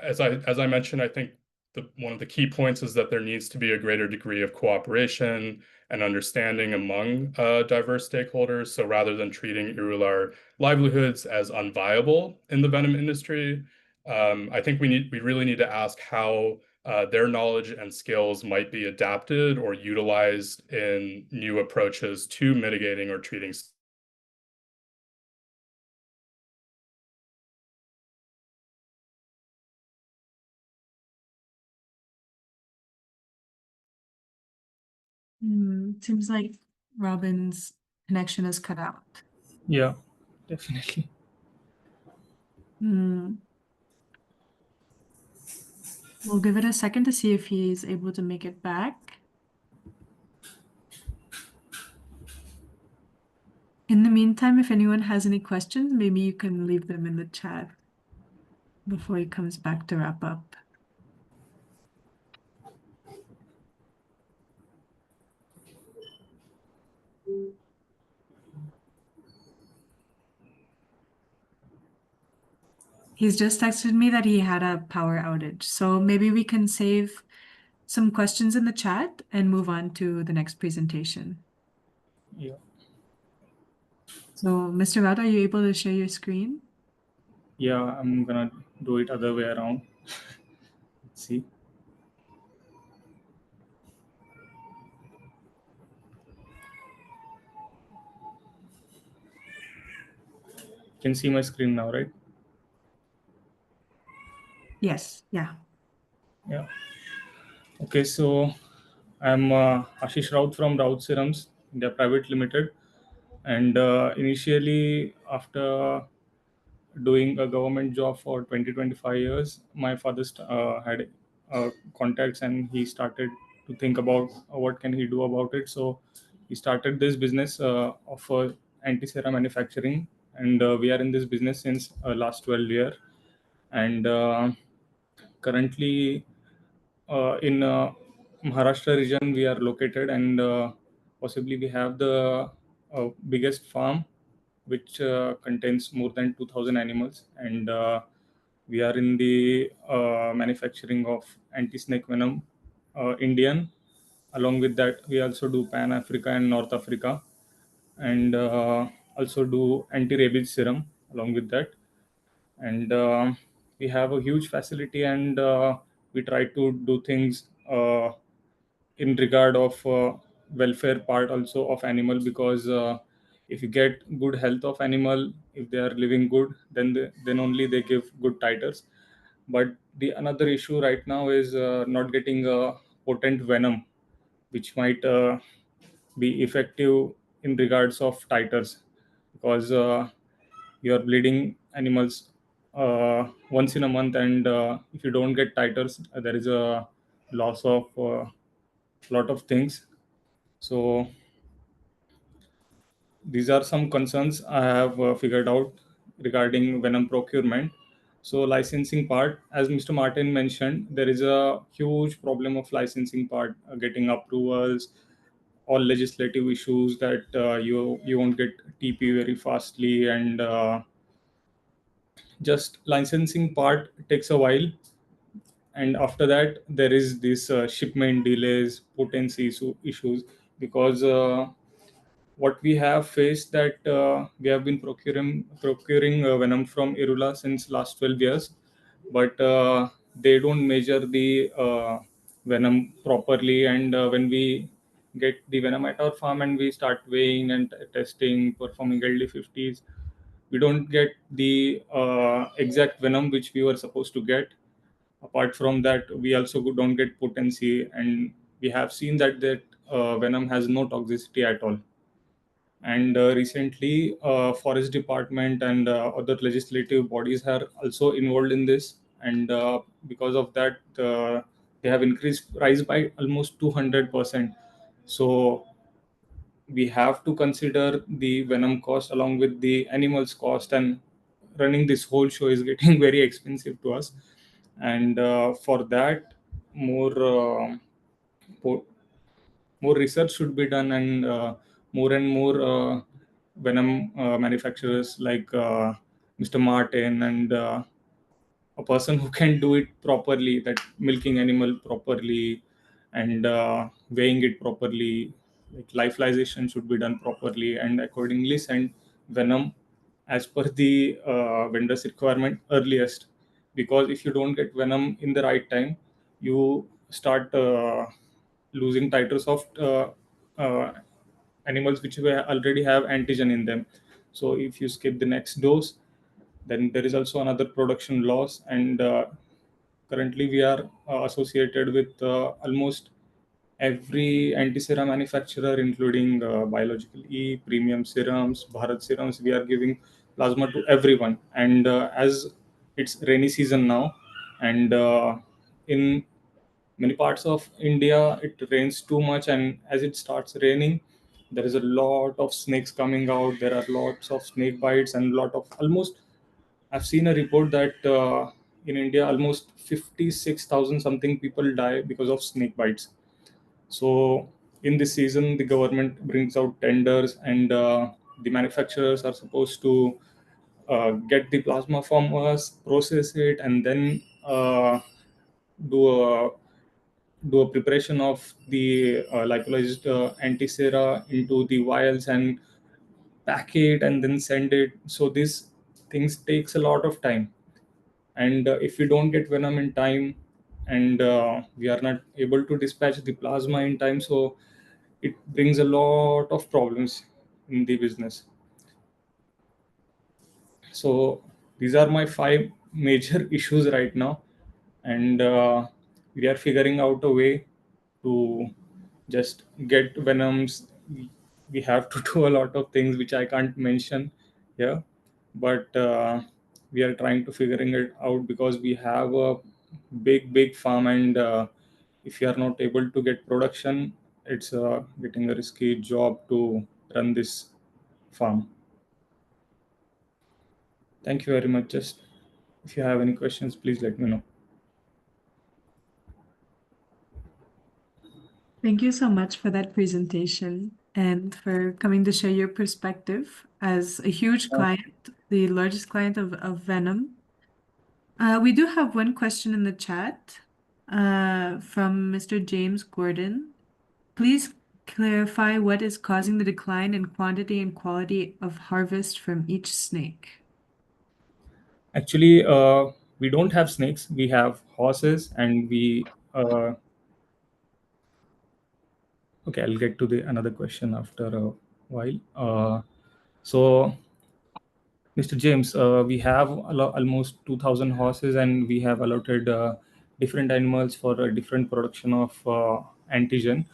as I mentioned, I think one of the key points is that there needs to be a greater degree of cooperation and understanding among diverse stakeholders. So rather than treating Irular livelihoods as unviable in the venom industry, I think we really need to ask how their knowledge and skills might be adapted or utilized in new approaches to mitigating or treating. Seems like Robin's connection is cut out. Yeah, definitely. We'll give it a second to see if he's able to make it back. In the meantime, if anyone has any questions, maybe you can leave them in the chat before he comes back to wrap up. He's just texted me that he had a power outage. So maybe we can save some questions in the chat and move on to the next presentation. Yeah. So, Mr. Rad, are you able to share your screen? Yeah, I'm gonna do it other way around. Let's see. You can see my screen now, right? Yes, yeah. Yeah. Okay, so I'm Ashish Raut from Raut Serums India Private Limited. And initially, after doing a government job for 20-25 years, my father had contacts, and he started to think about what can he do about it. So he started this business of anti-sera manufacturing, and we are in this business since last 12 years. And currently in Maharashtra region we are located, and possibly we have the biggest farm which contains more than 2000 animals, and we are in the manufacturing of anti-snake venom Indian. Along with that, we also do Pan Africa and North Africa, and also do anti-rabies serum along with that. And we have a huge facility, and we try to do things in regard of welfare part also of animal, because if you get good health of animal, if they are living good, then only they give good titers. But the another issue right now is not getting a potent venom which might be effective in regards of titers, because you are bleeding animals once in a month, and if you don't get titers, there is a loss of lot of things. So these are some concerns I have figured out regarding venom procurement. So licensing part, as Mr. Martin mentioned, there is a huge problem of licensing part, getting approvals, all legislative issues that you won't get TP very fastly, and just licensing part takes a while. And after that, there is this shipment delays, potency issues, because what we have faced that we have been procuring venom from Irula since last 12 years, but they don't measure the venom properly, and when we get the venom at our farm and we start weighing and testing, performing LD50s, we don't get the exact venom which we were supposed to get. Apart from that, we also don't get potency, and we have seen that venom has no toxicity at all. And recently, forest department and other legislative bodies are also involved in this, and because of that, they have increased price by almost 200%. So we have to consider the venom cost along with the animals cost, and running this whole show is getting very expensive to us. And for that, more po- more research should be done, and more and more venom manufacturers like Mr. Martin and a person who can do it properly, that milking animal properly and weighing it properly, like lyophilization should be done properly, and accordingly send venom as per the vendor's requirement earliest. Because if you don't get venom in the right time, you start losing titers of animals which already have antigen in them. So if you skip the next dose, then there is also another production loss. And currently we are associated with almost every anti-sera manufacturer, including biological E, premium serums, Bharat serums. We are giving plasma to everyone. And as it's rainy season now, and in many parts of India, it rains too much, and as it starts raining, there is a lot of snakes coming out. There are lots of snake bites, and lot of almost. I've seen a report that in India, almost 56,000 something people die because of snake bites. So in this season, the government brings out tenders, and the manufacturers are supposed to get the plasma from us, process it, and then do a do a preparation of the lyophilized anti-sera into the vials and pack it and then send it. So these things takes a lot of time, and if we don't get venom in time, and we are not able to dispatch the plasma in time, so it brings a lot of problems in the business. So these are my 5 major issues right now, and we are figuring out a way to just get venoms. We have to do a lot of things which I can't mention here, but we are trying to figuring it out, because we have a big farm, and if you are not able to get production, it's getting a risky job to run this farm. Thank you very much. Just if you have any questions, please let me know. Thank you so much for that presentation and for coming to share your perspective as a huge client, the largest client of Venom. We do have one question in the chat from Mr. James Gordon. Please clarify what is causing the decline in quantity and quality of harvest from each snake. Actually, we don't have snakes. We have horses, and we. Okay, I'll get to the another question after a while. So, Mr. James, we have almost 2,000 horses, and we have allotted different animals for a different production of antigen.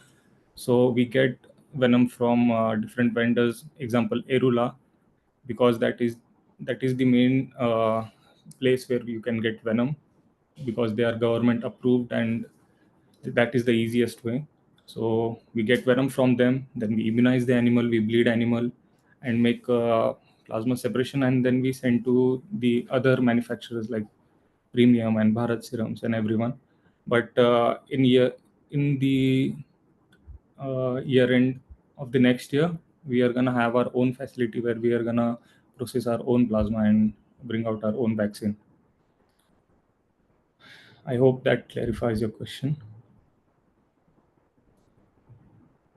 So we get venom from different vendors. Example, Erula, because that is the main place where you can get venom, because they are government approved, and that is the easiest way. So we get venom from them, then we immunize the animal, we bleed animal, and make plasma separation, and then we send to the other manufacturers like Premium and Bharat serums and everyone. But in the year end of the next year, we are gonna have our own facility where we are gonna process our own plasma and bring out our own vaccine. I hope that clarifies your question.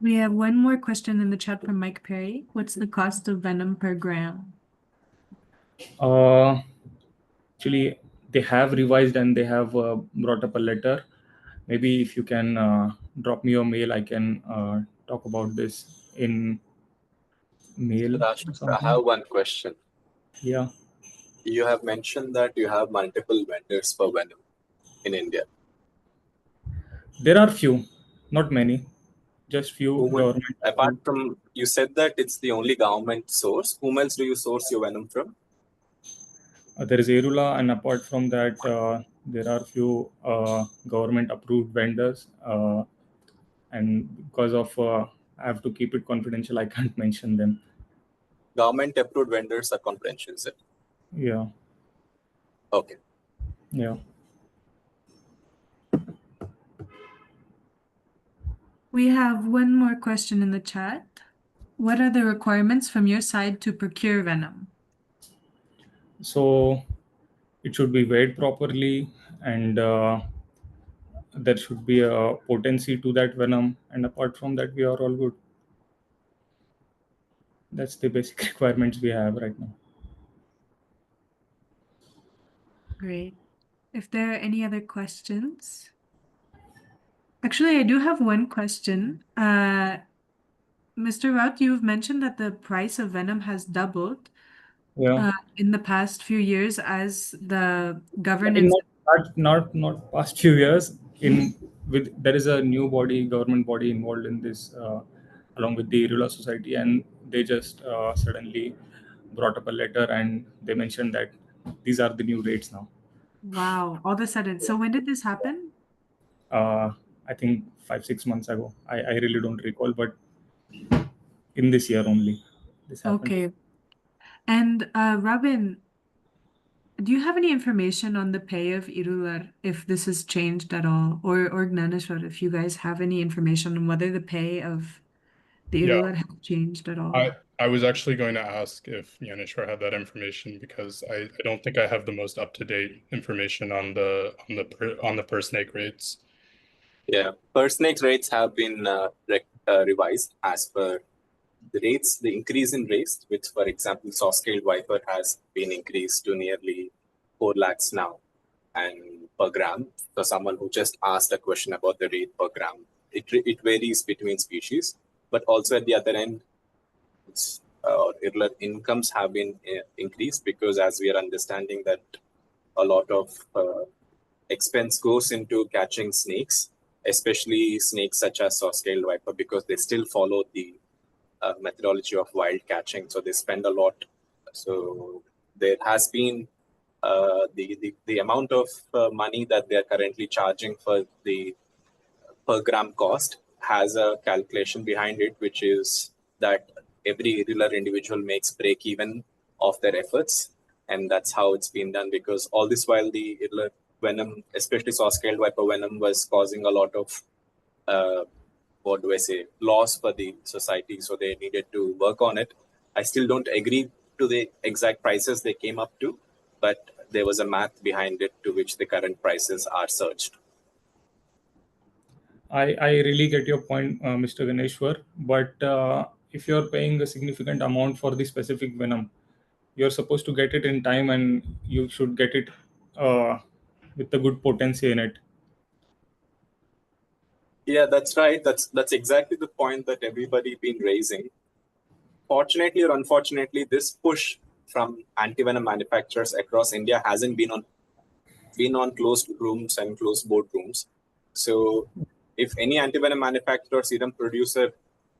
We have one more question in the chat from Mike Perry. What's the cost of venom per gram? Actually, they have revised and they have brought up a letter. Maybe if you can drop me your mail, I can talk about this in mail or Rashmi, I something. have one question. Yeah. You have mentioned that you have multiple vendors for Venom in India. There are few, not many, just few government. Apart from, you said that it's the only government source. Whom else do you source your Venom from? There is Erula, and apart from that, there are few government approved vendors. And because of I have to keep it confidential, I can't mention them. Government approved vendors are confidential, is it? Yeah. Okay. Yeah. We have one more question in the chat. What are the requirements from your side to procure Venom? So it should be weighed properly, and there should be a potency to that venom. And apart from that, we are all good. That's the basic requirements we have right now. Great. If there are any other questions. Actually, I do have one question. Mr. Rout, you've mentioned that the price of Venom has doubled in the past few years as the governance. Not past few years. There is a new government body involved in this, along with the Irula Society, and they just suddenly brought up a letter and they mentioned that these are the new rates now. Wow, all of a sudden. So when did this happen? I think 5-6 months ago. I really don't recall, but in this year only this happened. Okay. And Robin, do you have any information on the pay of Irular, if this has changed at all? Or Gnaneshwar, if you guys have any information on whether the pay of the Irular has changed at all? I was actually going to ask if Yanishwar had that information because I don't think I have the most up-to-date information on the per snake rates. Yeah, per snake rates have been revised as per the rates, the increase in rates, which, for example, saw-scaled viper has been increased to nearly 4 lakhs now, and per gram. For someone who just asked a question about the rate per gram, it varies between species, but also at the other end, irregular incomes have been increased because, as we are understanding, that a lot of expense goes into catching snakes, especially snakes such as saw-scaled viper, because they still follow the methodology of wild catching. So they spend a lot. So there has been the amount of money that they are currently charging for the per gram cost has a calculation behind it, which is that every irregular individual makes break even of their efforts. And that's how it's been done, because all this while the irregular venom, especially saw-scaled viper venom, was causing a lot of loss for the society. So they needed to work on it. I still don't agree to the exact prices they came up to, but there was a math behind it to which the current prices are surged. I really get your point, Mr. Ganeshwar, but if you're paying a significant amount for the specific venom, you're supposed to get it in time, and you should get it with a good potency in it. Yeah, that's right. That's exactly the point that everybody been raising. Fortunately or unfortunately, this push from antivenom manufacturers across India hasn't been on closed rooms and closed boardrooms. So if any antivenom manufacturer, serum producer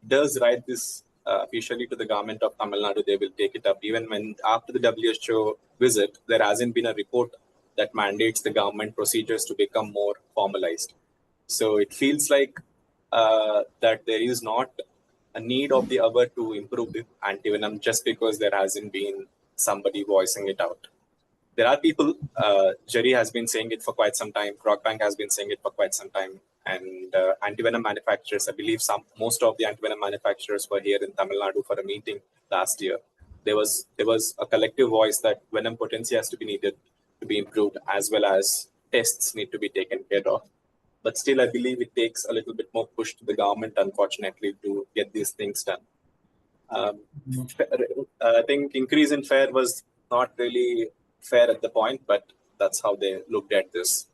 does write this officially to the government of Tamil Nadu, they will take it up. Even when after the WHO visit, there hasn't been a report that mandates the government procedures to become more formalized. So it feels like that there is not a need of the hour to improve the antivenom just because there hasn't been somebody voicing it out. There are people, Jerry has been saying it for quite some time, Crockbank has been saying it for quite some time, and antivenom manufacturers, I believe most of the antivenom manufacturers were here in Tamil Nadu for a meeting last year. There was a collective voice that venom potency has to be improved, as well as tests need to be taken care of. But still, I believe it takes a little bit more push to the government, unfortunately, to get these things done. I think increase in fare was not really fair at the point, but that's how they looked at this.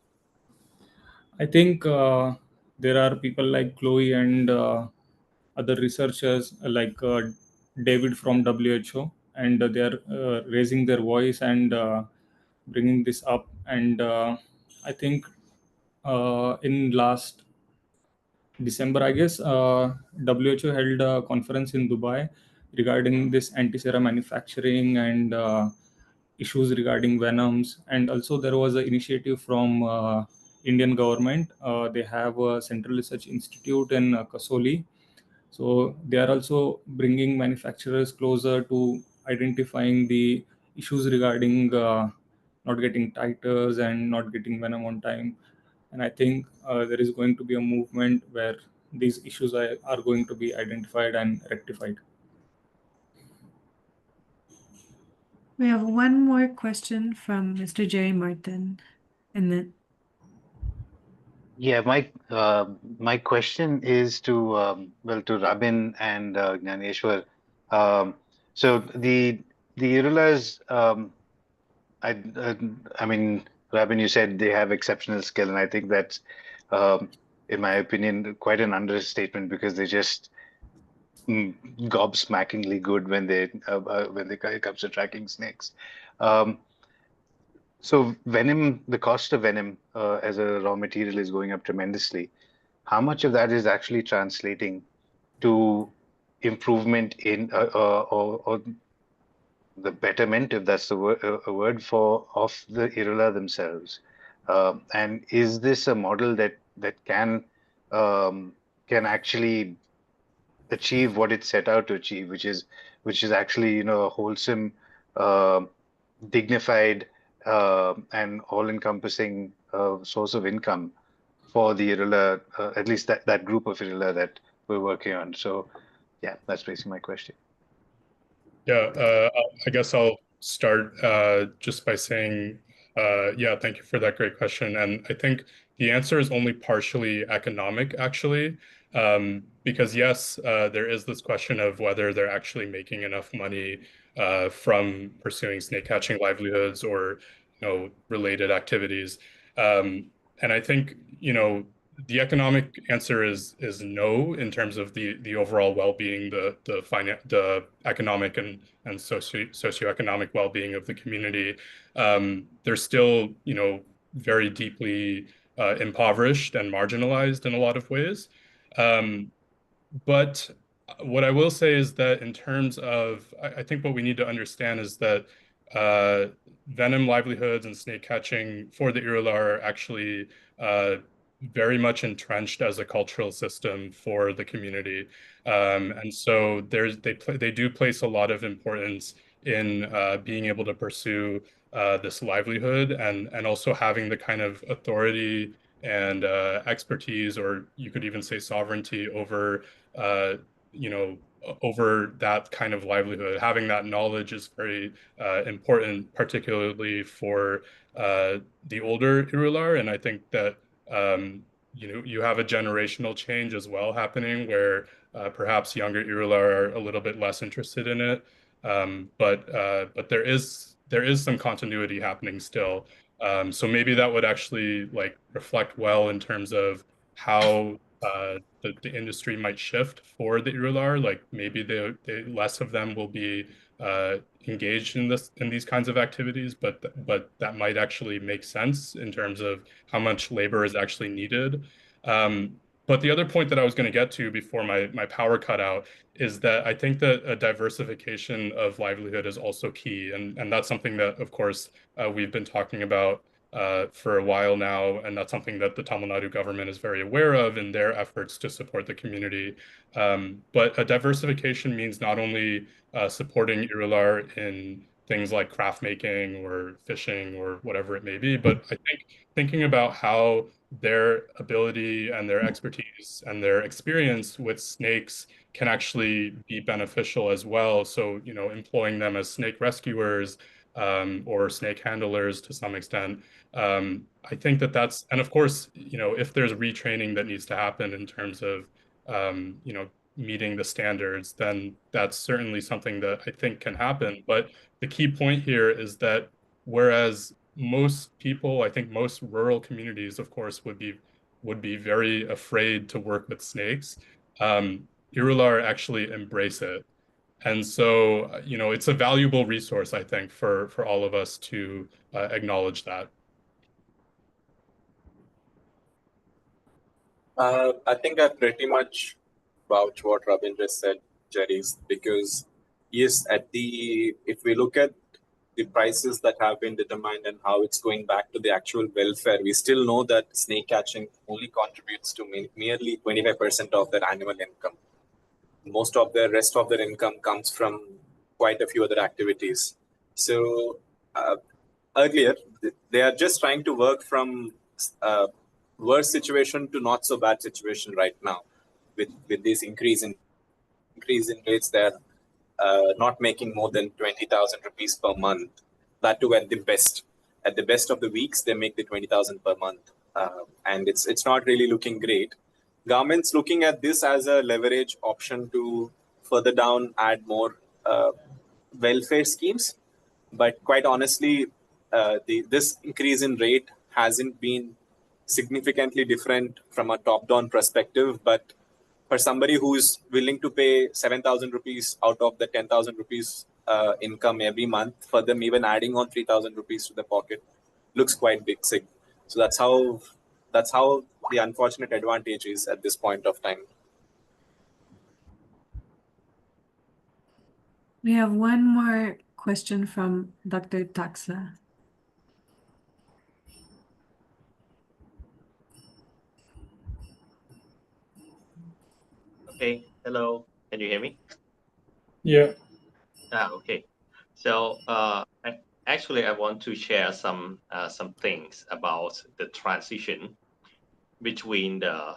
I think there are people like Chloe and other researchers like David from WHO, and they are raising their voice and bringing this up. And I think in last December, I guess, WHO held a conference in Dubai regarding this anti-sera manufacturing and issues regarding venoms. And also there was an initiative from Indian government. They have a Central Research Institute in Kasoli. So they are also bringing manufacturers closer to identifying the issues regarding not getting titers and not getting venom on time. And I think there is going to be a movement where these issues are going to be identified and rectified. We have one more question from Mr. Jerry Martin, and then Yeah, my question is to to Rabin and Gnaneshwar. So the Irulas, I uh, I mean, Rabin, you said they have exceptional skill, and I think that's, um, in my opinion, quite an understatement because they just gobsmackingly good when it comes to tracking snakes. Um, so venom, the cost of venom as a raw material is going up tremendously. How much of that is actually translating to improvement in or the betterment, if that's the word, a word for of the Irula themselves? And is this a model that can actually achieve what it set out to achieve, which is actually, a wholesome, uh, dignified, and all-encompassing source of income for the Irula, at least that group of Irula that we're working on. So, yeah, that's basically my question. Yeah, I guess I'll start just by saying, yeah, thank you for that great question. And I think the answer is only partially economic, actually, because yes, there is this question of whether they're actually making enough money from pursuing snake catching livelihoods or, related activities. And I think, the economic answer is no in terms of the overall well-being, the economic and socioeconomic well-being of the community. They're still, very deeply impoverished and marginalized in a lot of ways. Um, but what I will say is that in terms of, I think what we need to understand is that uh, venom livelihoods and snake catching for the Irula are actually very much entrenched as a cultural system for the community. And so they do place a lot of importance in being able to pursue this livelihood and also having the kind of authority and expertise, or you could even say sovereignty over uh, over that kind of livelihood. Having that knowledge is very important, particularly for the older Irular. And I think that you have a generational change as well happening where perhaps younger Irular are a little bit less interested in it. But there is some continuity happening still. So maybe that would actually like reflect well in terms of how the industry might shift for the Irular. Like maybe they less of them will be engaged in these kinds of activities, but that might actually make sense in terms of how much labor is actually needed. But the other point that I was going to get to before my power cut out is that I think that a diversification of livelihood is also key, and that's something that, of course, we've been talking about for a while now, and that's something that the Tamil Nadu government is very aware of in their efforts to support the community. But a diversification means not only supporting Irular in things like craft making or fishing or whatever it may be, but I think thinking about how their ability and their expertise and their experience with snakes can actually be beneficial as well. So, employing them as snake rescuers or snake handlers to some extent. I think that's, and of course, if there's retraining that needs to happen in terms of, meeting the standards, then that's certainly something that I think can happen. But the key point here is that whereas most people, I think most rural communities, of course, would be very afraid to work with snakes. Irular actually embrace it. And so, it's a valuable resource, I think, for all of us to acknowledge that. I think I pretty much vouch what Robin just said, Jerry's, because yes, if we look at the prices that have been determined and how it's going back to the actual welfare, we still know that snake catching only contributes to merely 25% of their annual income. Most of the rest of their income comes from quite a few other activities. So earlier, they are just trying to work from worse situation to not so bad situation right now. With this increase in rates, they're not making more than 20,000 rupees per month. That too at the best. At the best of the weeks, they make the 20,000 per month, and it's not really looking great. Government's looking at this as a leverage option to further down add more welfare schemes, but quite honestly, this increase in rate hasn't been significantly different from a top-down perspective. But for somebody who's willing to pay 7,000 rupees out of the 10,000 rupees income every month, for them even adding on 3,000 rupees to the pocket looks quite big sig. So that's how the unfortunate advantage is at this point of time. We have one more question from Dr. Taxa. Okay, hello. Can you hear me? Yeah. Okay. So I want to share some things about the transition between the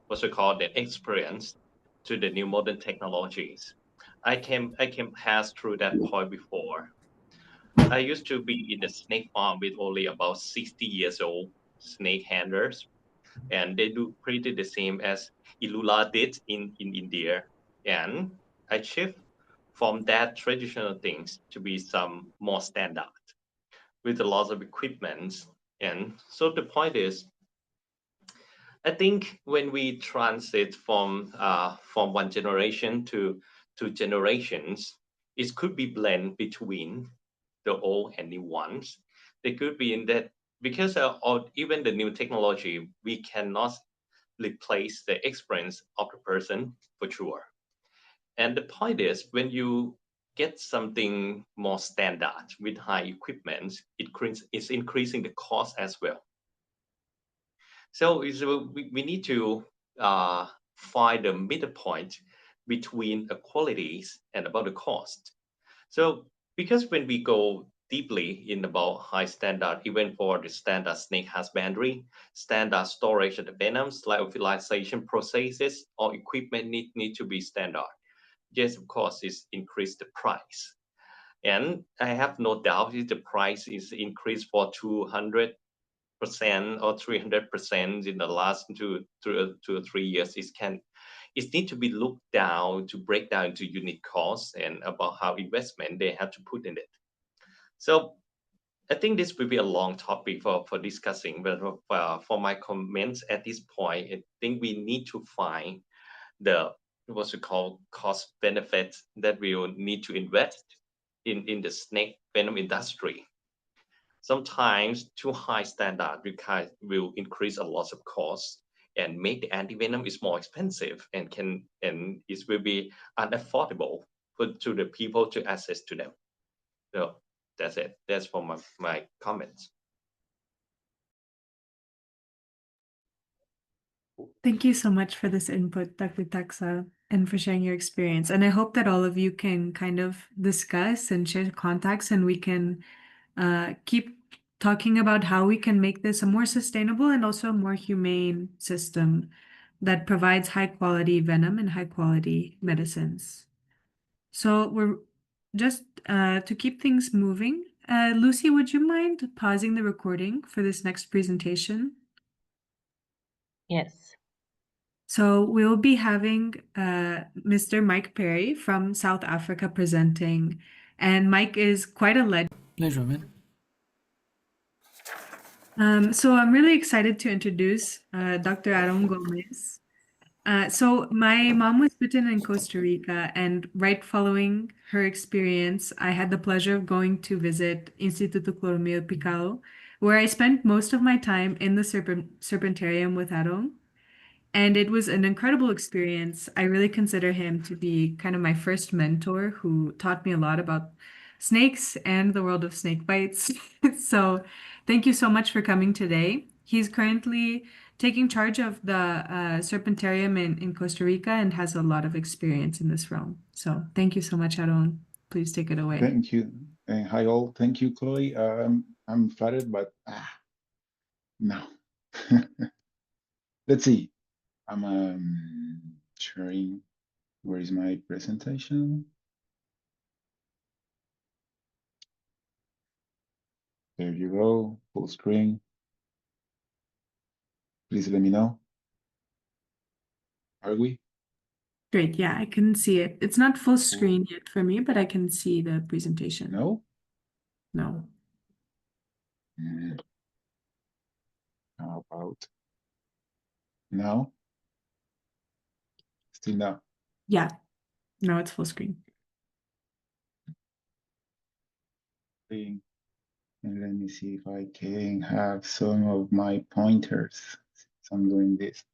what's it called the experience to the new modern technologies. I can pass through that point before. I used to be in the snake farm with only about 60 years old snake handlers, and they do pretty the same as Ilula did in India. And I shift from that traditional things to be some more standard with a lot of equipment. And so the point is, I think when we transit from one generation to generations, it could be blend between the old and new ones. They could be in that because of even the new technology, we cannot replace the experience of the person for sure. And the point is, when you get something more standard with high equipment, it's increasing the cost as well. So we need to find the middle point between the qualities and about the cost. So because when we go deeply in about high standard, even for the standard snake husbandry, standard storage of the venoms, lyophilization processes or equipment need to be standard. Yes, of course, it's increased the price. And I have no doubt if the price is increased for 200% or 300% in the last two or 3 years, it needs to be looked down to break down into unit costs and about how investment they have to put in it. So I think this will be a long topic for discussing, but for my comments at this point, I think we need to find the what's it called cost benefits that we will need to invest in the snake venom industry. Sometimes too high standard will increase a lot of costs and make the antivenom is more expensive and it will be unaffordable to the people to access to them. So that's it. That's for my comments. Thank you so much for this input, Dr. Taxa, and for sharing your experience. And I hope that all of you can kind of discuss and share contacts, and we can keep talking about how we can make this a more sustainable and also a more humane system that provides high quality venom and high quality medicines. So we're just to keep things moving. Lucy, would you mind pausing the recording for this next presentation? Yes. So we'll be having Mr. Mike Perry from South Africa presenting, and Mike is quite a legend. Pleasure, man. So I'm really excited to introduce Dr. Aaron Gomez. So my mom was bitten in Costa Rica, and right following her experience, I had the pleasure of going to visit Instituto Cloromil Picado, where I spent most of my time in the serpentarium with Aaron. And it was an incredible experience. I really consider him to be kind of my first mentor who taught me a lot about snakes and the world of snake bites. So, thank you so much for coming today. He's currently taking charge of the Serpentarium in Costa Rica and has a lot of experience in this realm. So, thank you so much, Aaron. Please take it away. Thank you. And hi all. Thank you, Chloe. I'm flattered, but no. Let's see. I'm sharing. Where is my presentation? There you go. Full screen. Please let me know. Are we? Great. Yeah, I can see it. It's not full screen yet for me, but I can see the presentation. No? No. How about now? Still no. Yeah. No, it's full screen. And let me see if I can have some of my pointers. So I'm doing this.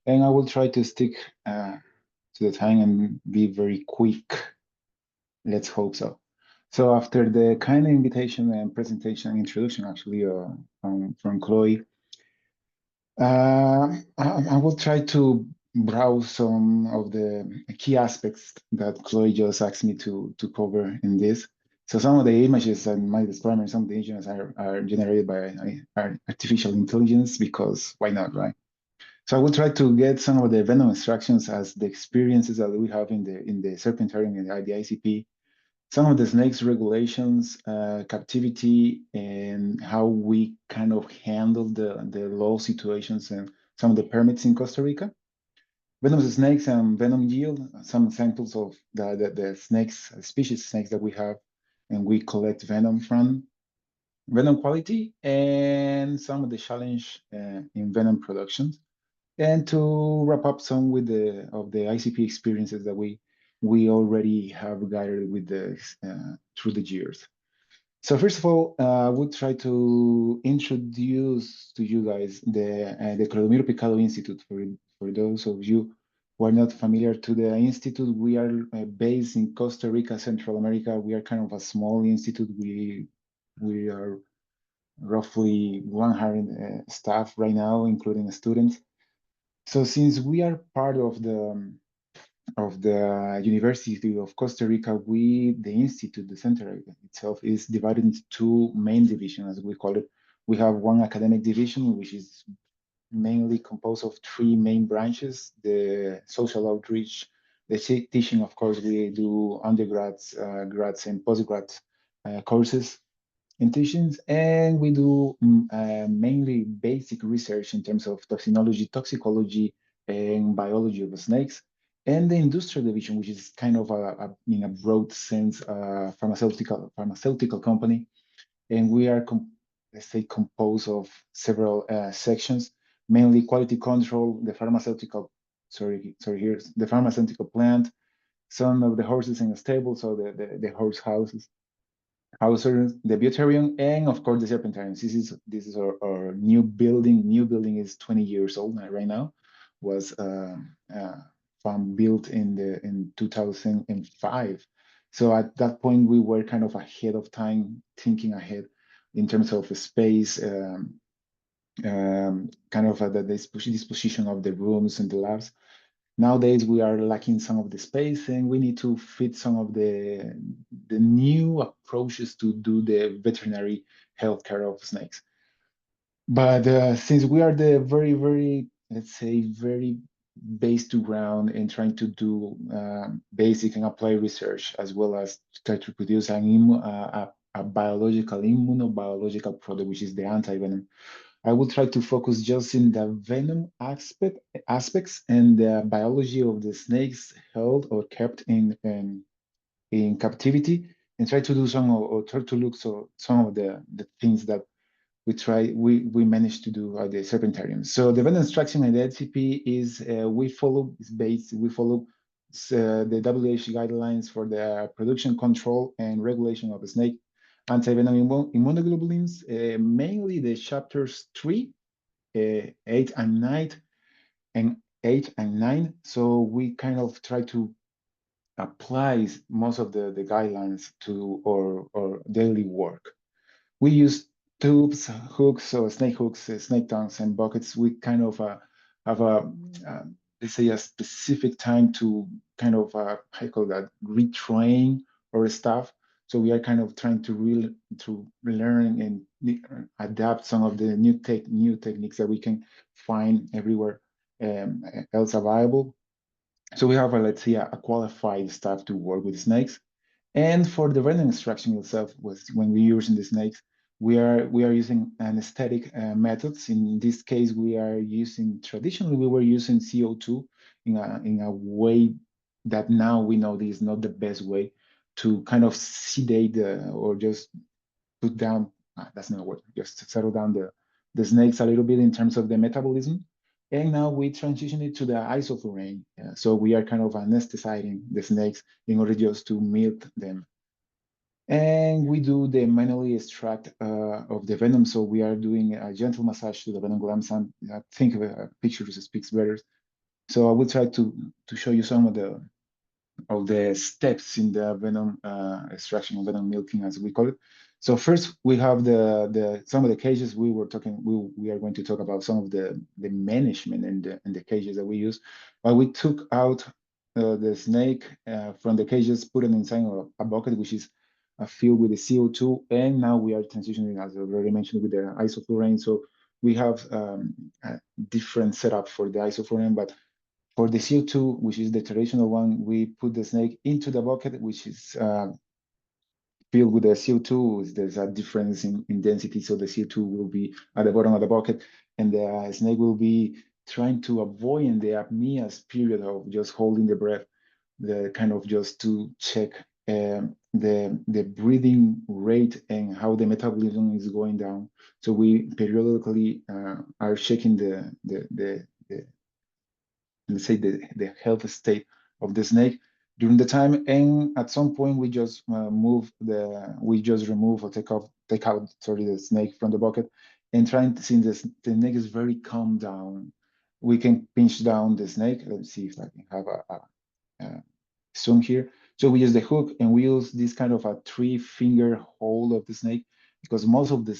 And I will try to stick to the time and be very quick. Let's hope so. So after the kind invitation and presentation introduction, actually, from Chloe, I will try to browse some of the key aspects that Chloe just asked me to cover in this. So some of the images I might describe, some of the images are generated by artificial intelligence, because why not, right? So I will try to get some of the Venom instructions as the experiences that we have in the Serpentarium and the ICP, some of the snakes regulations, captivity, and how we kind of handle the law situations and some of the permits in Costa Rica. Venomous snakes and venom yield, some examples of the snakes, species snakes that we have, and we collect venom from. Venom quality, and some of the challenge in venom production. And to wrap up some with the ICP experiences that we already have gathered with through the years. So first of all, I would try to introduce to you guys the Clodomiro Picado Institute. For those of you who are not familiar to the institute, we are based in Costa Rica, Central America. We are kind of a small institute. We are roughly 100 staff right now, including students. So since we are part of the University of Costa Rica, the institute, the center itself, is divided into two main divisions, as we call it. We have one academic division, which is mainly composed of three main branches: the social outreach, the teaching. Of course, we do undergrads, grads, and postgrads courses in teachings, and we do mainly basic research in terms of toxicology, and biology of the snakes. And the industrial division, which is kind of in a broad sense, pharmaceutical company, and we are let's say composed of several sections, mainly quality control, the pharmaceutical the pharmaceutical plant, some of the horses in the stable, so the horse houses, the Butarium, and of course the Serpentarium. This is our new building. New building is 20 years old right now. Was built in 2005. So at that point we were kind of ahead of time, thinking ahead in terms of space, kind of the disposition of the rooms and the labs. Nowadays, we are lacking some of the space, and we need to fit some of the new approaches to do the veterinary healthcare of snakes. But since we are the very, let's say, very base to ground in trying to do basic and applied research, as well as try to produce a immunobiological product, which is the antivenom, I will try to focus just in the venom aspects and the biology of the snakes held or kept in captivity, and try to do some, or try to look some of the things that we managed to do the serpentarium. So the venom extraction and the LCP is we follow the WHO guidelines for the production, control, and regulation of snake antivenom immunoglobulins, mainly the chapters 3, 8 and 9, So we kind of try to apply most of the guidelines to our daily work. We use tubes, hooks, or snake hooks, snake tongues, and buckets. We kind of have let's say, a specific time to kind of, how you call that, retrain our staff. So we are kind of trying to learn and adapt some of the new techniques that we can find everywhere else available. So we have, let's say, a qualified staff to work with snakes. And for the venom extraction itself, when we're using the snakes, we are using anesthetic methods. In this case, traditionally we were using CO2 in a way that now we know this is not the best way to kind of sedate or just put down, that's not a word, just settle down the snakes a little bit in terms of the metabolism. And now we transition it to the isoflurane. So we are kind of anesthetizing the snakes in order just to milk them. And we do the manually extract of the venom. So we are doing a gentle massage to the venom glands. And I think a picture speaks better. So I will try to show you some of the steps in the venom extraction or venom milking, as we call it. So first we have some of the cages we are going to talk about some of the management and the cages that we use. But we took out the snake from the cages, put it inside a bucket which is filled with the CO2, and now we are transitioning, as I already mentioned, with the isoflurane. So we have a different setup for the isoflurane, but for the CO2, which is the traditional one, we put the snake into the bucket, which is filled with the CO2. There's a difference in density, so the CO2 will be at the bottom of the bucket, and the snake will be trying to avoid the apnea's period of just holding the breath, the kind of just to check the breathing rate and how the metabolism is going down. So we periodically are checking let's say the health state of the snake during the time, and at some point we just remove or take out the snake from the bucket, and trying to see the snake is very calm down. We can pinch down the snake. Let's see if I can have a zoom here. So we use the hook, and we use this kind of a 3-finger hold of the snake, because most of the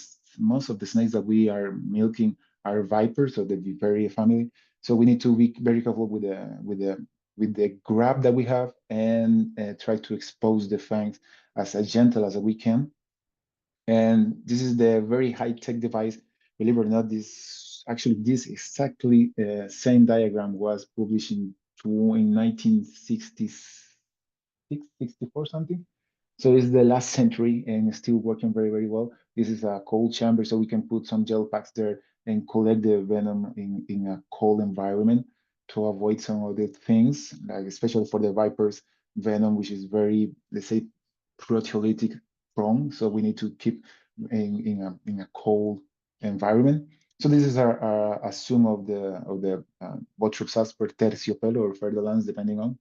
snakes that we are milking are vipers, so the Viperia family. So we need to be very careful with the grab that we have, and try to expose the fangs as gentle as we can. And this is the very high-tech device. Believe it or not, this exactly same diagram was published in 1966. 64 something. So it's the last century and it's still working very, very well. This is a cold chamber, so we can put some gel packs there and collect the venom in a cold environment to avoid some of the things, like especially for the vipers, venom, which is very, let's say, proteolytic prone. So we need to keep in a cold environment. So this is a zoom of the Bothrops asper terciopelo or fer-de-lance, depending on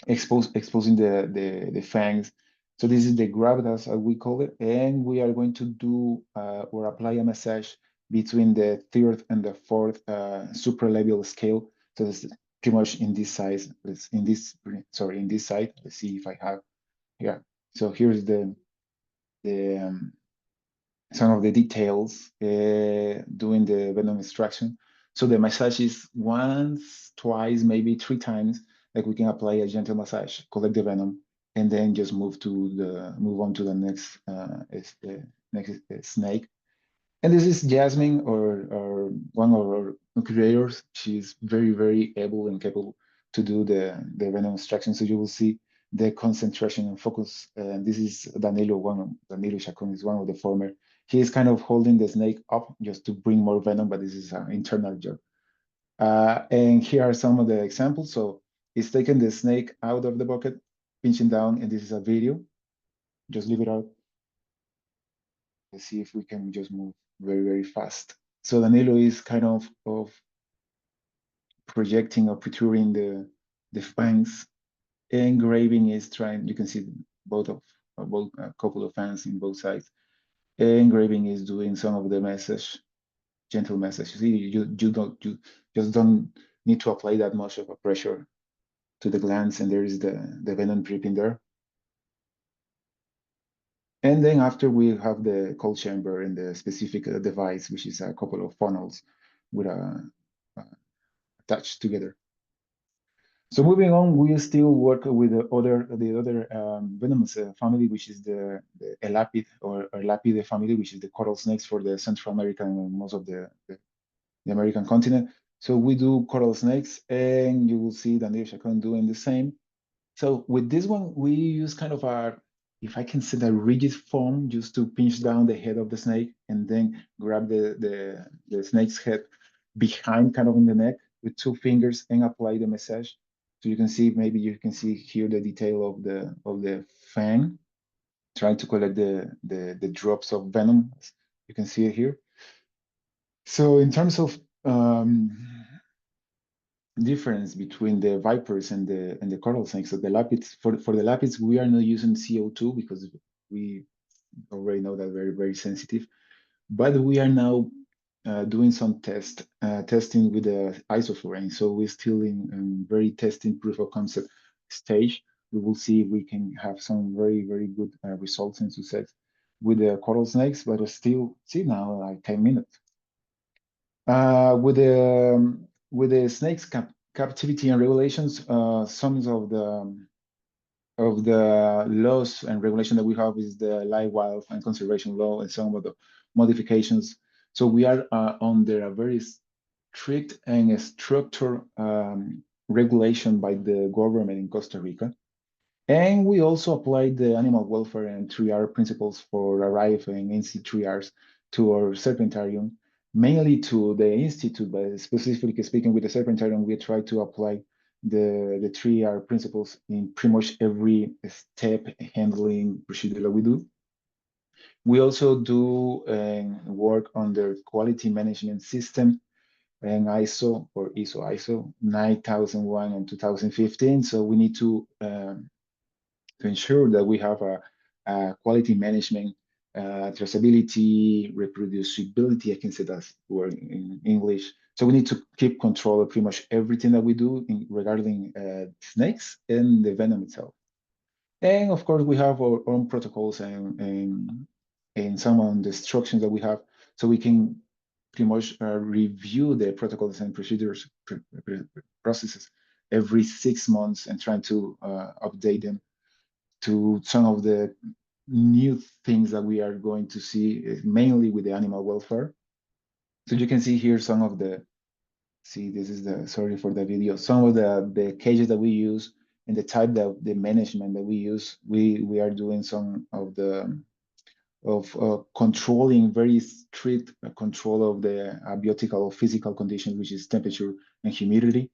exposing the fangs. So this is the gravitas, as we call it, and we are going to do or apply a massage between the 3rd and the 4th supralabial scale. So it's pretty much in this size. In this side. Let's see if I have. Yeah. So here's some of the details doing the venom extraction. So the massage is once, twice, maybe 3 times. Like we can apply a gentle massage, collect the venom, and then just move on to the next snake. And this is Jasmine, or one of our curators. She's very, very able and capable to do the venom extraction. So you will see the concentration and focus. And this is Danilo Chacon is one of the former. He is kind of holding the snake up just to bring more venom, but this is an internal job. And here are some of the examples. So it's taking the snake out of the bucket, pinching down, and this is a video. Just leave it out. Let's see if we can just move very, very fast. So Danilo is kind of projecting or protruding the fangs. Engraving is trying, you can see both a couple of fangs in both sides. Engraving is doing some of the message, gentle message. You see, you just don't need to apply that much of a pressure to the glands, and there is the venom dripping there. And then after we have the cold chamber and the specific device, which is a couple of funnels with attached together. So moving on, we still work with the other venomous family, which is the elapid or Lapide family, which is the coral snakes for the Central American and most of the American continent. So we do coral snakes, and you will see Daniel Chacon doing the same. So with this one, we use kind of a, if I can say, a rigid foam just to pinch down the head of the snake and then grab the snake's head behind, kind of in the neck with 2 fingers, and apply the massage. So you can see, maybe you can see here the detail of the fang, trying to collect the drops of venom. You can see it here. So in terms of difference between the vipers and the coral snakes, so the lapids, for the lapids, we are not using CO2 because we already know that very, very sensitive. But we are now doing some testing with the isoflurane. So we're still in very testing proof of concept stage. We will see if we can have some very, very good results and success with the coral snakes, but still see now like 10 minutes. With the snakes captivity and regulations, some of the laws and regulation that we have is the live, wild, and conservation law, and some of the modifications. So we are under a very strict and structured regulation by the government in Costa Rica. And we also applied the animal welfare and 3R principles for ARIVE and NC3Rs to our serpentarium, mainly to the institute, but specifically speaking with the serpentarium, we try to apply the 3R principles in pretty much every step handling procedure that we do. We also do work on the quality management system and ISO 9001 and 2015. So we need to ensure that we have a quality management, traceability, reproducibility, I can say that word in English. So we need to keep control of pretty much everything that we do regarding snakes and the venom itself. And of course, we have our own protocols and some of the instructions that we have, so we can pretty much review the protocols and procedures processes every 6 months and trying to update them to some of the new things that we are going to see, mainly with the animal welfare. So you can see here some of the, this is the, sorry for the video, some of the cages that we use and the type that the management that we use. We are doing some of the controlling, very strict control of the abiotic or physical conditions, which is temperature and humidity.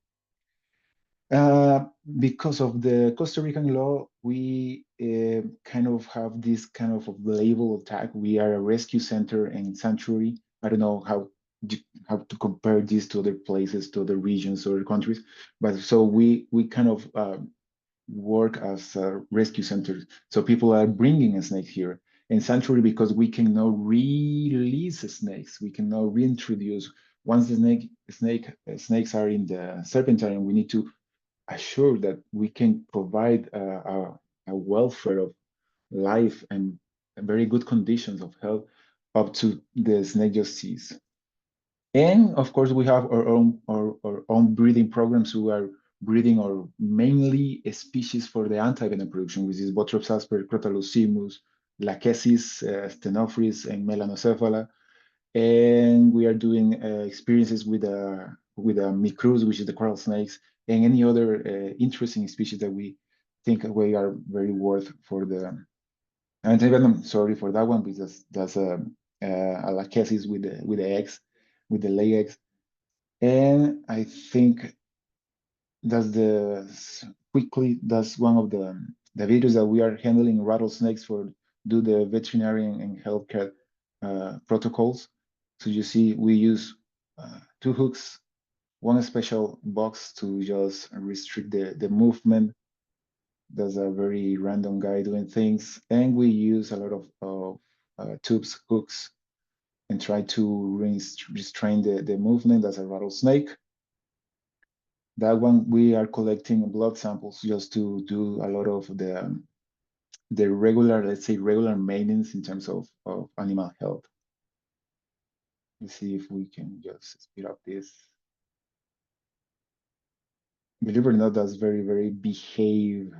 Because of the Costa Rican law, we kind of have this kind of label of tag. We are a rescue center and sanctuary. I don't know how to compare this to other places, to other regions or countries, but so we kind of work as a rescue center. So people are bringing a snake here, and sanctuary because we can now release snakes. We can now reintroduce. Once the snakes are in the serpentarium, we need to assure that we can provide a welfare of life and very good conditions of health up to the snake just sees. And of course, we have our own breeding programs. We are breeding our mainly species for the antivenom production, which is Bothrops asper, Crotalus, Lachesis, Stenophrys, and Melanocephala. And we are doing experiences with micrus, which is the coral snakes, and any other interesting species that we think we are very worth for the antivenom. Sorry for that one, because that's a lachesis with the eggs, with the lay eggs. And I think that's one of the videos that we are handling rattlesnakes for the veterinarian and healthcare protocols. So you see, we use 2 hooks, one special box to just restrict the movement. That's a very random guy doing things. And we use a lot of tubes, hooks, and try to restrain the movement. That's a rattlesnake. That one, we are collecting blood samples just to do a lot of the regular, let's say, regular maintenance in terms of animal health. Let's see if we can just speed up this. Believe it or not, that's very, very behave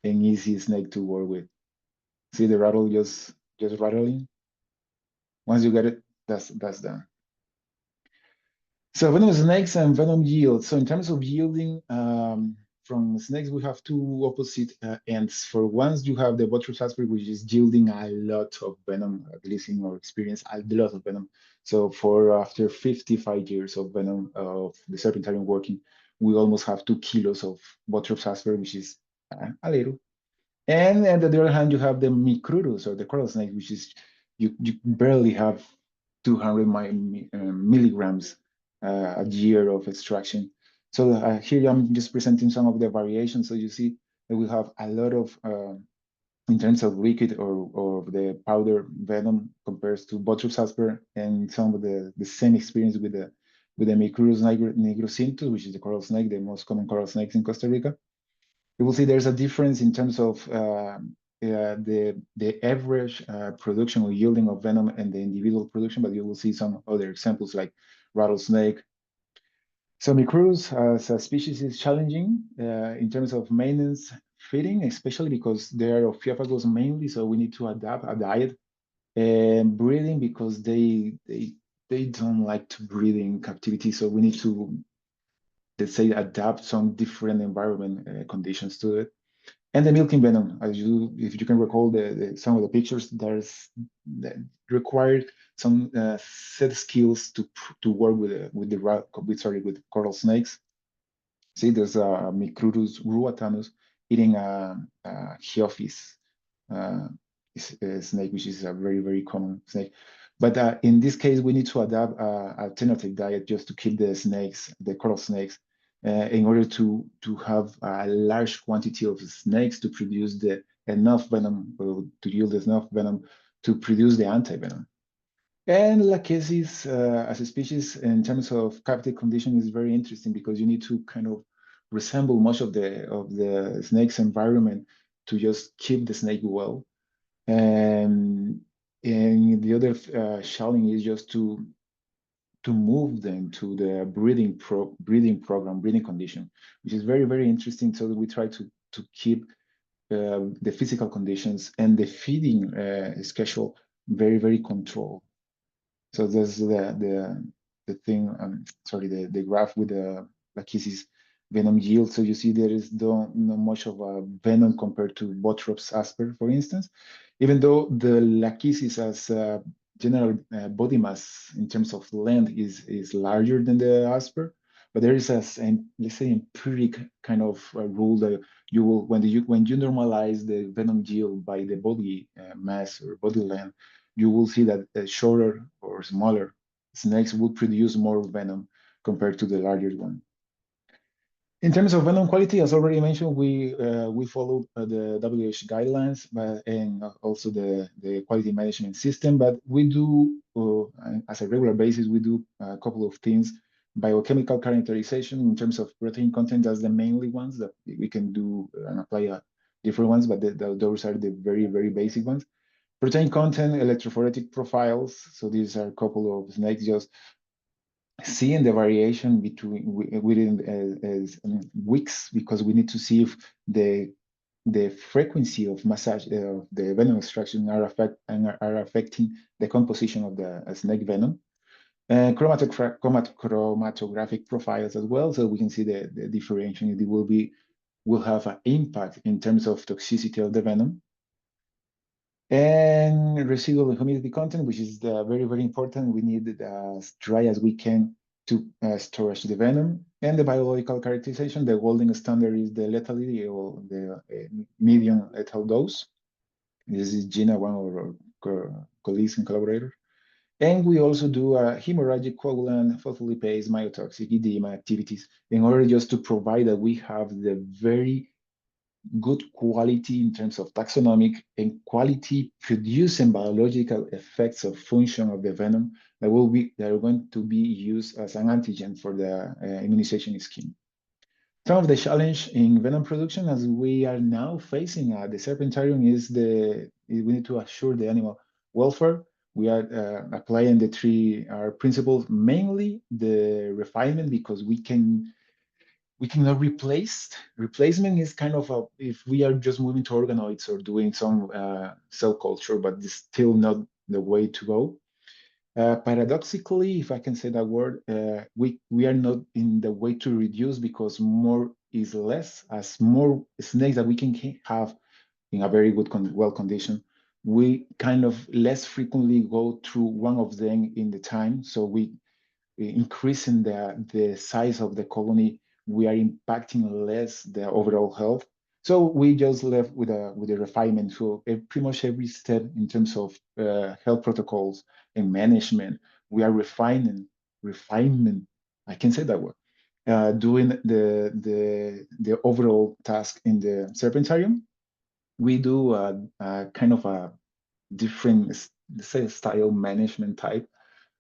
and easy snake to work with. See the rattle just rattling? Once you get it, that's done. So venom snakes and venom yield. So in terms of yielding, from snakes, we have 2 opposite ends. For once, you have the Botrys asper, which is yielding a lot of venom, at least in our experience, a lot of venom. So for after 55 years of venom of the serpentarium working, we almost have 2 kilos of Botrys asper, which is a little. And on the other hand, you have the Micrurus or the coral snake, which is you barely have 200 milligrams a year of extraction. So here I'm just presenting some of the variations. So you see that we have a lot of, in terms of liquid or the powder venom compares to Botrys asper, and some of the same experience with the Micrurus nigrocintus, which is the coral snake, the most common coral snakes in Costa Rica. You will see there's a difference in terms of the average production or yielding of venom and the individual production, but you will see some other examples like rattlesnake. So Micrurus as a species is challenging in terms of maintenance feeding, especially because they are ophiophagus mainly, so we need to adapt a diet, and breeding because they don't like to breed in captivity, so we need to, let's say, adapt some different environment conditions to it. And the milking venom, if you can recall some of the pictures, that required some set skills to work with coral snakes. See, there's a Micrurus ruatanus eating a Hyophis snake, which is a very, very common snake. But in this case, we need to adapt alternative diet just to keep the snakes, the coral snakes, in order to have a large quantity of snakes to produce enough venom, to yield enough venom to produce the antivenom. And Lachesis as a species, in terms of captive condition, is very interesting because you need to kind of resemble much of the snake's environment to just keep the snake well. And the other challenge is just to move them to the breeding condition, which is very, very interesting. So that we try to keep the physical conditions and the feeding schedule very, very controlled. So there's the thing, sorry, the graph with the Lachesis venom yield. So you see there is not much of a venom compared to Botrys asper, for instance, even though the Lachesis as general body mass in terms of length is larger than the asper, but there is let's say empiric kind of rule that you will, when you normalize the venom yield by the body mass or body length, you will see that shorter or smaller snakes will produce more venom compared to the larger one. In terms of venom quality, as already mentioned, we follow the WHO guidelines, and also the quality management system. But we do, as a regular basis, we do a couple of things. Biochemical characterization in terms of protein content, that's the mainly ones that we can do and apply different ones, but those are the very, very basic ones. Protein content, electrophoretic profiles. So these are a couple of snakes just seeing the variation within weeks, because we need to see if the frequency of massage of the venom extraction are affecting the composition of the snake venom. Chromatographic profiles as well, so we can see the differentiation. It will have an impact in terms of toxicity of the venom. And residual humidity content, which is very, very important. We need it as dry as we can to storage the venom. And the biological characterization, the golden standard is the lethality or the medium lethal dose. This is Gina, one of our colleagues and collaborators. And we also do hemorrhagic coagulant, phospholipase, myotoxic, edema activities in order just to provide that we have the very good quality in terms of taxonomic and quality producing biological effects of function of the venom that are going to be used as an antigen for the immunization scheme. Some of the challenge in venom production, as we are now facing at the Serpentarium, is we need to assure the animal welfare. We are applying the three principles, mainly the refinement, because we cannot replace. Replacement is kind of if we are just moving to organoids or doing some cell culture, but it's still not the way to go. Paradoxically, if I can say that word, we are not in the way to reduce, because more is less. As more snakes that we can have in a very good, well condition, we kind of less frequently go through one of them in the time. So we increasing the size of the colony, we are impacting less the overall health. So we just left with a refinement. So pretty much every step in terms of health protocols and management, we are refinement. I can say that word. Doing the overall task in the Serpentarium. We do a kind of a different, say, style management type.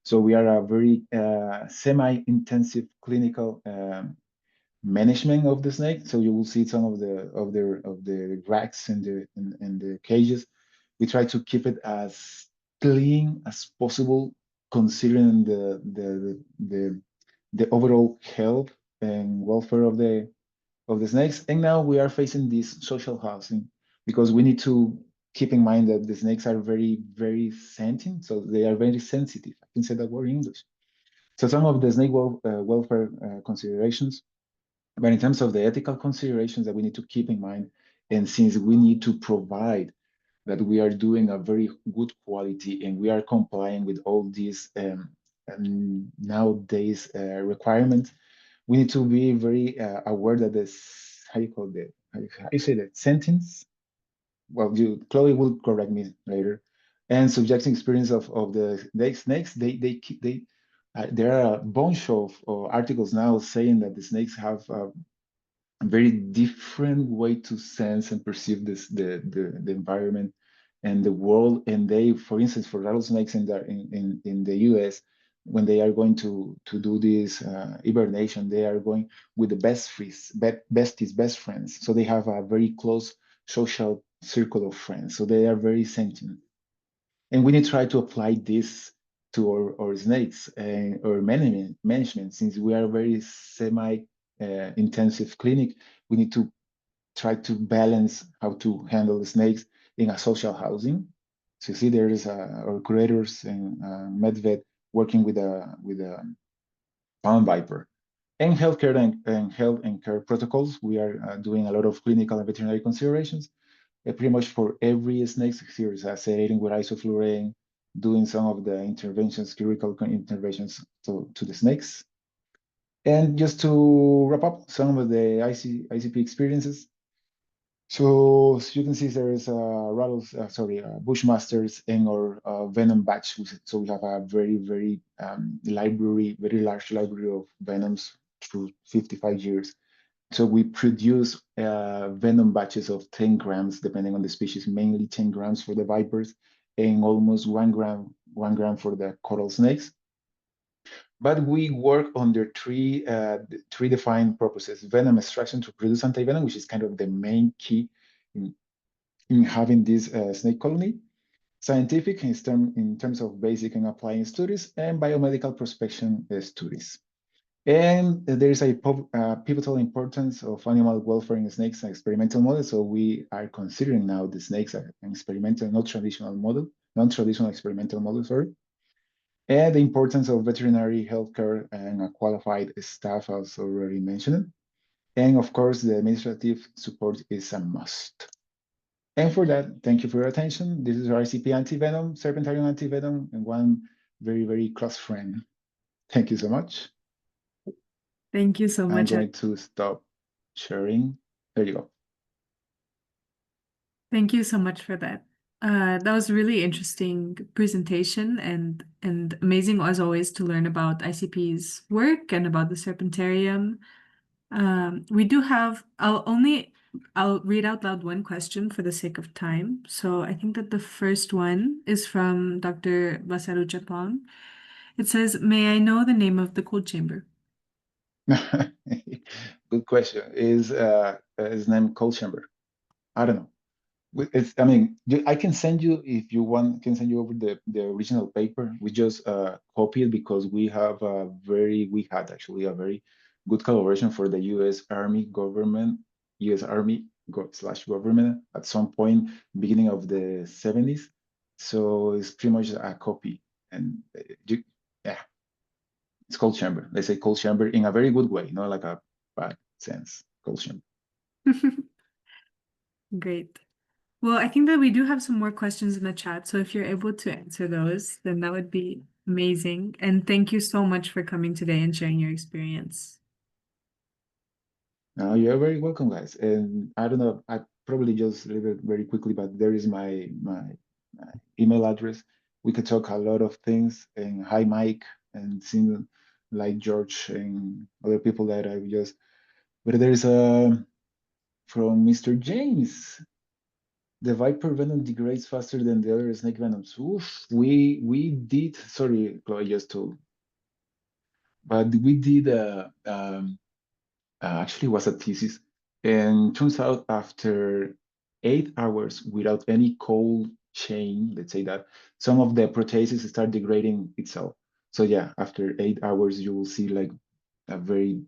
So we are a very semi-intensive clinical management of the snake. So you will see some of the racks and the cages. We try to keep it as clean as possible, considering the overall health and welfare of the snakes. And now we are facing this social housing, because we need to keep in mind that the snakes are very, very sentient, so they are very sensitive. I can say that word in English. So some of the snake welfare considerations, but in terms of the ethical considerations that we need to keep in mind, and since we need to provide that we are doing a very good quality and we are complying with all these nowadays requirements, we need to be very aware that this, how you say that, sentence? Well, Chloe will correct me later. And subjecting experience of the snakes, there are a bunch of articles now saying that the snakes have a very different way to sense and perceive the environment and the world. And they, for instance, for rattlesnakes in the US, when they are going to do this hibernation, they are going with the besties, best friends. So they have a very close social circle of friends. So they are very sentient. And we need to try to apply this to our snakes and our management. Since we are very semi-intensive clinic, we need to try to balance how to handle the snakes in a social housing. So you see there is our curators and medvet working with a pound viper. And healthcare and health and care protocols, we are doing a lot of clinical and veterinary considerations. Pretty much for every snake series, sedating with isoflurane, doing some of the interventions, chirurgical interventions to the snakes. And just to wrap up some of the ICP experiences. So as you can see, there is Bushmasters and our Venom batch. So we have a very, very very large library of Venoms through 55 years. So we produce venom batches of 10 grams, depending on the species, mainly 10 grams for the vipers and almost 1 gram for the coral snakes. But we work under three defined purposes: venom extraction to produce antivenom, which is kind of the main key in having this snake colony; scientific in terms of basic and applying studies; and biomedical prospection studies. And there is a pivotal importance of animal welfare in snakes and experimental models. So we are considering now the snakes as an experimental, non-traditional experimental model, sorry. And the importance of veterinary healthcare and a qualified staff, as already mentioned. And of course, the administrative support is a must. And for that, thank you for your attention. This is our ICP antivenom, Serpentarium antivenom, and one very, very close friend. Thank you so much. Thank you so I'm much. going to stop sharing. There you go. Thank you so much for that. That was a really interesting presentation and amazing as always to learn about ICP's work and about the Serpentarium. We do have, I'll read out loud one question for the sake of time. So I think that the first one is from Dr. Basaru Japong. It says, may I know the name of the cold chamber? Good question. Is named cold chamber? I don't know. I mean, I can send you if you want. Can send you over the original paper. We just copy it because we had actually a very good collaboration for the U.S. Army government, U.S. Army / government at some point beginning of the 70s. So it's pretty much a copy, and yeah, it's cold chamber. Let's say cold chamber in a very good way, not like a bad sense. Cold chamber. Great. Well, I think that we do have some more questions in the chat. So if you're able to answer those, then that would be amazing. And thank you so much for coming today and sharing your experience. No, you're very welcome, guys. And I don't know, I probably just leave it very quickly, but there is my email address. We could talk a lot of things. And hi, Mike, and seeing like George and other people that I just. But there's from Mr. James. The Viper Venom degrades faster than the other snake venoms. Oof, we did. Sorry, Chloe, just to. But we did actually was a thesis, and turns out after 8 hours without any cold chain, let's say that, some of the proteases start degrading itself. So yeah, after 8 hours, you will see like a very,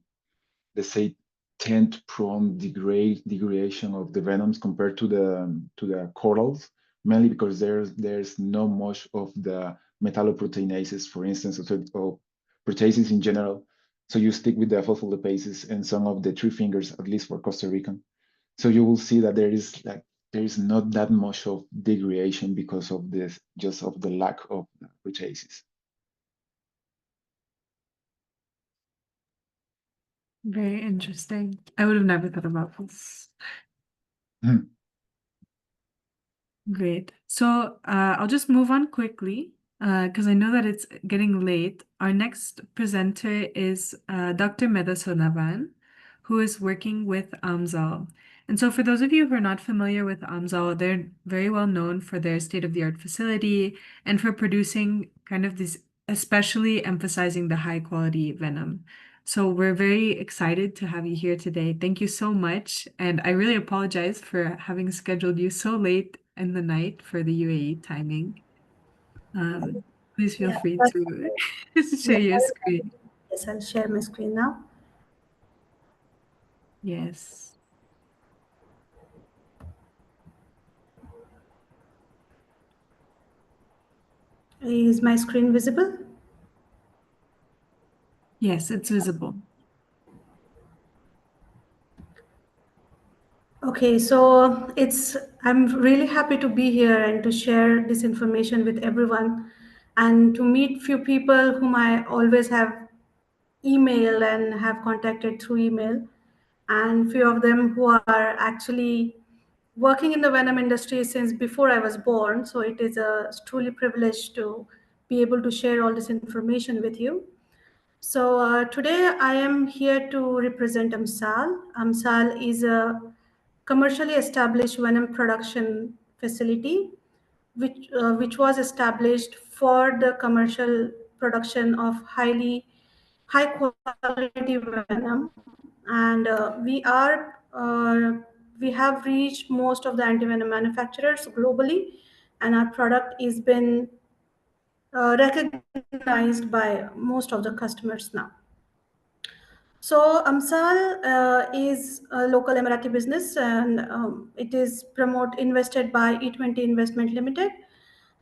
let's say, 10th prone degradation of the venoms compared to the corals, mainly because there's not much of the metalloproteinases, for instance, or proteases in general. So you stick with the phospholipases and some of the tree fingers, at least for Costa Rican. So you will see that there is not that much of degradation because of this, just of the lack of proteases. Very interesting. I would have never thought about this. Great. So I'll just move on quickly because I know that it's getting late. Our next presenter is Dr. Medha Sonavan, who is working with AMZAL. And so for those of you who are not familiar with AMZAL, they're very well known for their state-of-the-art facility and for producing kind of this, especially emphasizing the high-quality venom. So we're very excited to have you here today. Thank you so much. And I really apologize for having scheduled you so late in the night for the UAE timing. Please feel free to share your screen. Yes, I'll share my screen now. Yes. Is my screen visible? Yes, it's visible. Okay, so I'm really happy to be here and to share this information with everyone and to meet few people whom I always have emailed and have contacted through email, and few of them who are actually working in the venom industry since before I was born. So it is a truly privilege to be able to share all this information with you. So today I am here to represent AMSAL. AMSAL is a commercially established venom production facility, which was established for the commercial production of high quality venom, and we have reached most of the antivenom manufacturers globally, and our product is been recognized by most of the customers now. So AMSAL is a local Emirati business, and it is invested by E20 Investment Limited.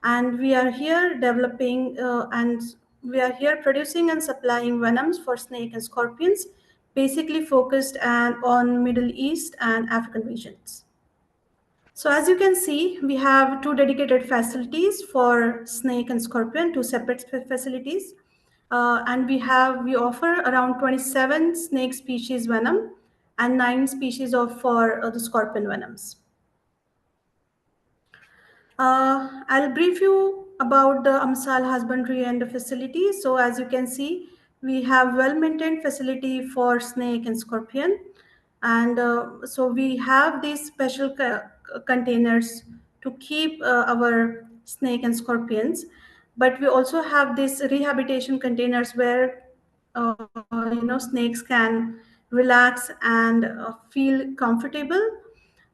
And we are here developing and we are here producing and supplying venoms for snake and scorpions, basically focused on Middle East and African regions. So as you can see, we have 2 dedicated facilities for snake and scorpion, 2 separate facilities. And we offer around 27 snake species venom and 9 species for the scorpion venoms. I'll brief you about the Amsal husbandry and the facility. So as you can see, we have well-maintained facility for snake and scorpion. And so we have these special containers to keep our snake and scorpions. But we also have these rehabilitation containers where uh, snakes can relax and feel comfortable.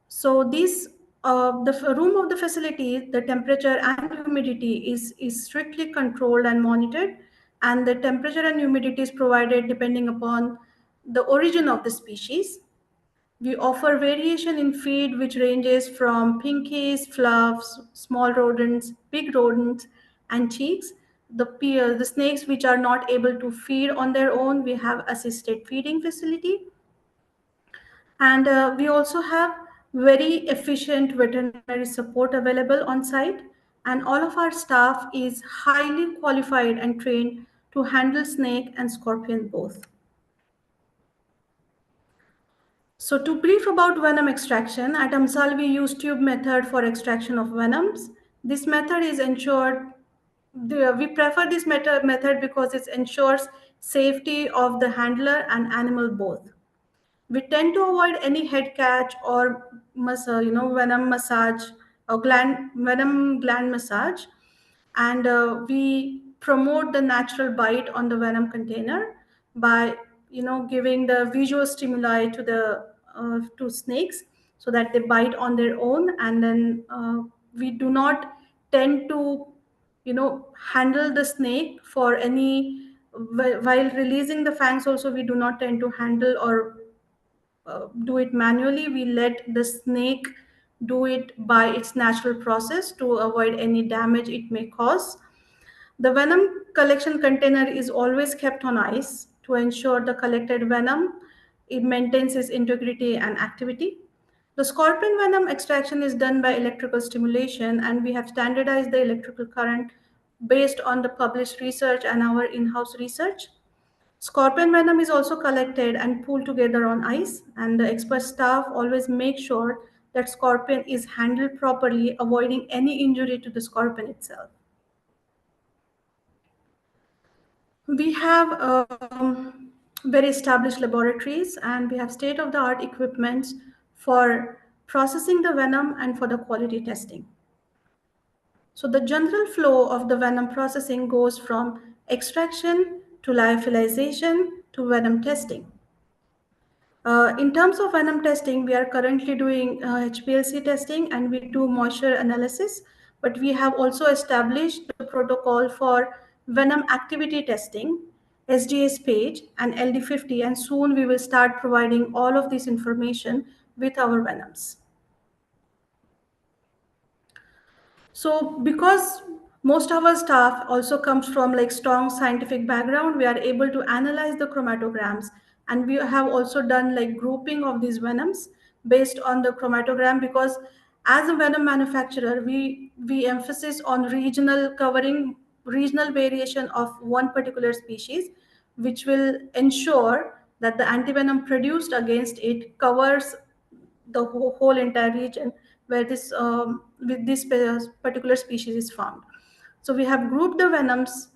So this room of the facility, the temperature and humidity is strictly controlled and monitored, and the temperature and humidity is provided depending upon the origin of the species. We offer variation in feed, which ranges from pinkies, fluffs, small rodents, big rodents, and cheeks. The snakes which are not able to feed on their own, we have assisted feeding facility. And we also have very efficient veterinary support available on site. And all of our staff is highly qualified and trained to handle snake and scorpion both. So to brief about venom extraction, at Amsal we use tube method for extraction of venoms. This method is ensured, we prefer this method because it ensures safety of the handler and animal both. We tend to avoid any head catch or venom massage or venom gland massage, and we promote the natural bite on the venom container by giving the visual stimuli to the to snakes so that they bite on their own. And then we do not tend to handle the snake for any while releasing the fangs. Also, we do not tend to handle or do it manually. We let the snake do it by its natural process to avoid any damage it may cause. The venom collection container is always kept on ice to ensure the collected venom it maintains its integrity and activity. The scorpion venom extraction is done by electrical stimulation, and we have standardized the electrical current based on the published research and our in-house research. Scorpion venom is also collected and pooled together on ice, and the expert staff always make sure that scorpion is handled properly, avoiding any injury to the scorpion itself. We have very established laboratories, and we have state-of-the-art equipment for processing the venom and for the quality testing. So the general flow of the venom processing goes from extraction to lyophilization to venom testing. In terms of venom testing, we are currently doing HPLC testing, and we do moisture analysis, but we have also established the protocol for venom activity testing, SDS page and LD50, and soon we will start providing all of this information with our venoms. So because most of our staff also comes from like strong scientific background, we are able to analyze the chromatograms, and we have also done like grouping of these venoms based on the chromatogram, because as a venom manufacturer, we emphasize on regional variation of one particular species, which will ensure that the antivenom produced against it covers the whole entire region where this with this particular species is found. So we have grouped the venoms,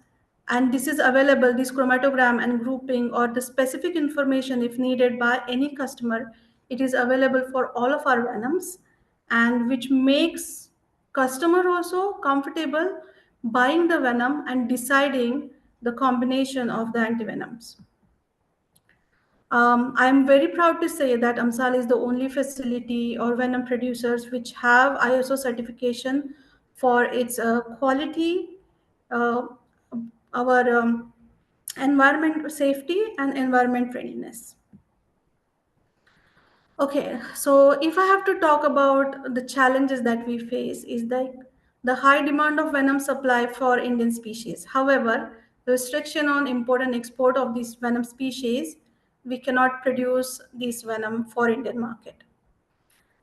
and this is available, this chromatogram and grouping or the specific information if needed by any customer. It is available for all of our venoms, and which makes customer also comfortable buying the venom and deciding the combination of the antivenoms. I'm very proud to say that Amsal is the only facility or venom producers which have ISO certification for its quality, uh, our environment safety, and environment friendliness. Okay, so if I have to talk about the challenges that we face, is the high demand of venom supply for Indian species. However, the restriction on import and export of these venom species, we cannot produce this venom for Indian market.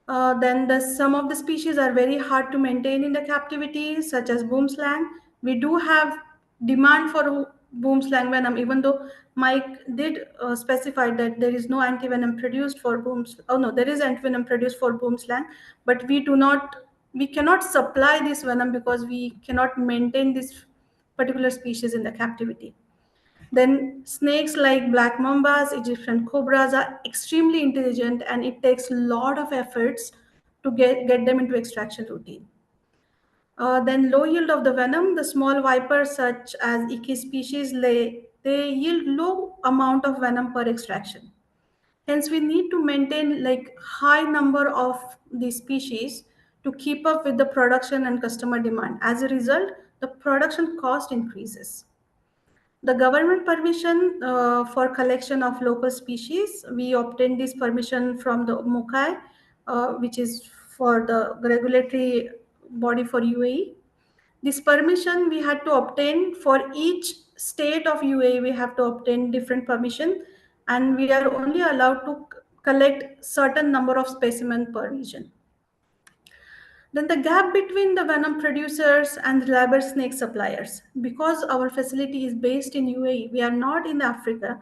Then some of the species are very hard to maintain in the captivity, such as boomslang. We do have demand for boomslang venom, even though Mike did specify that there is no antivenom produced for booms. Oh no, there is antivenom produced for boomslang, but we do not we cannot supply this venom because we cannot maintain this particular species in the captivity. Then snakes like black mambas, Egyptian cobras are extremely intelligent, and it takes a lot of efforts to get them into extraction routine. Then low yield of the venom, the small vipers such as Icky species, they yield low amount of venom per extraction. Hence, we need to maintain like high number of these species to keep up with the production and customer demand. As a result, the production cost increases. The government permission for collection of local species, we obtained this permission from the MOCAI, which is for the regulatory body for UAE. This permission we had to obtain for each state of UAE. We have to obtain different permission, and we are only allowed to collect certain number of specimen per region. Then the gap between the venom producers and reliable snake suppliers. Because our facility is based in UAE, we are not in Africa,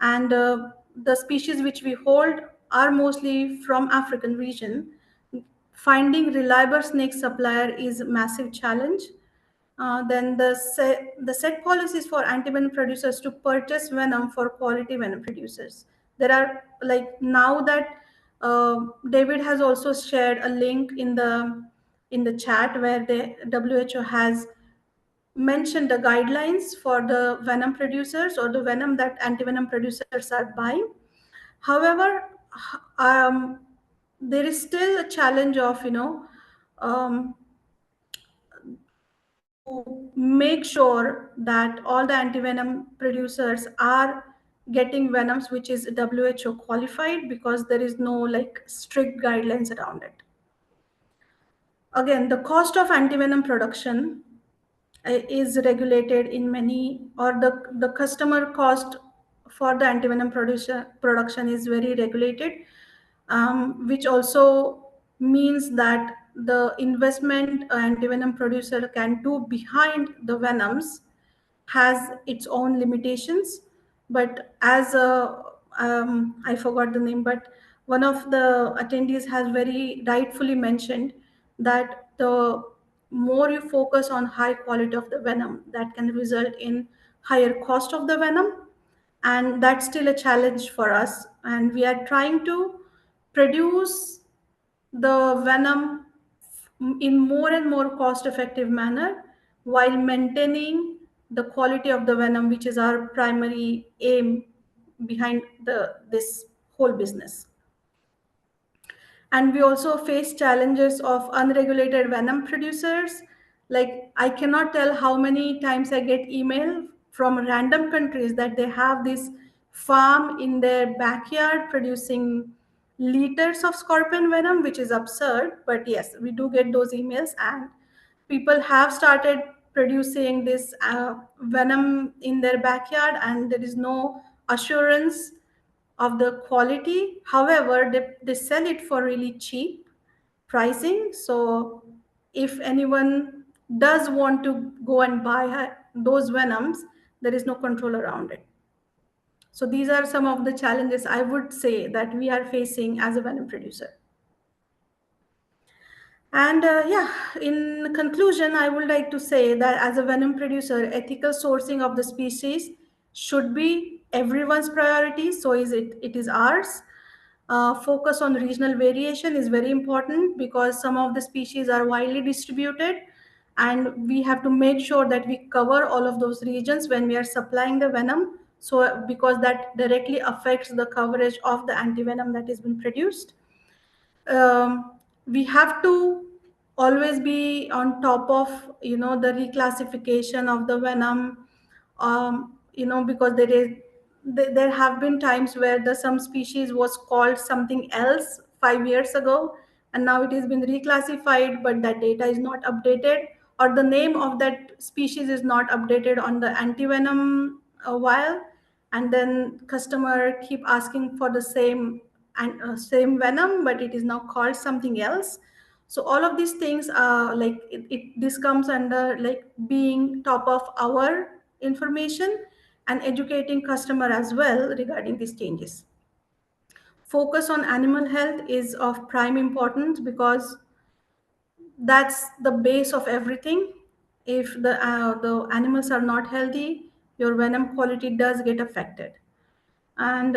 and the species which we hold are mostly from African region. Finding reliable snake supplier is a massive challenge. Then the set policies for antivenom producers to purchase venom for quality venom producers. There are like now that David has also shared a link in the chat where the WHO has mentioned the guidelines for the venom producers or the venom that antivenom producers are buying. However, there is still a challenge of to make sure that all the antivenom producers are getting venoms which is WHO qualified, because there is no like strict guidelines around it. Again, the cost of antivenom production is regulated in many, or the customer cost for the antivenom production is very regulated, which also means that the investment antivenom producer can do behind the venoms has its own limitations. But as I forgot the name, but one of the attendees has very rightfully mentioned that the more you focus on high quality of the venom, that can result in higher cost of the venom, and that's still a challenge for us. And we are trying to produce the venom in more and more cost effective manner while maintaining the quality of the venom, which is our primary aim behind this whole business. And we also face challenges of unregulated venom producers. Like, I cannot tell how many times I get email from random countries that they have this farm in their backyard producing liters of scorpion venom, which is absurd. But yes, we do get those emails, and people have started producing this venom in their backyard, and there is no assurance of the quality. However, they sell it for really cheap pricing. So if anyone does want to go and buy those venoms, there is no control around it. So these are some of the challenges I would say that we are facing as a venom producer. And in conclusion, I would like to say that as a venom producer, ethical sourcing of the species should be everyone's priority. So it is ours. Focus on regional variation is very important because some of the species are widely distributed, and we have to make sure that we cover all of those regions when we are supplying the venom. So because that directly affects the coverage of the antivenom that has been produced. We have to always be on top of the reclassification of the venom, because there have been times where some species was called something else 5 years ago, and now it has been reclassified, but that data is not updated, or the name of that species is not updated on the antivenom vial, and then customer keep asking for the same same venom, but it is now called something else. So all of these things are like this comes under like being top of our information and educating customer as well regarding these changes. Focus on animal health is of prime importance because that's the base of everything. If the animals are not healthy, your venom quality does get affected. And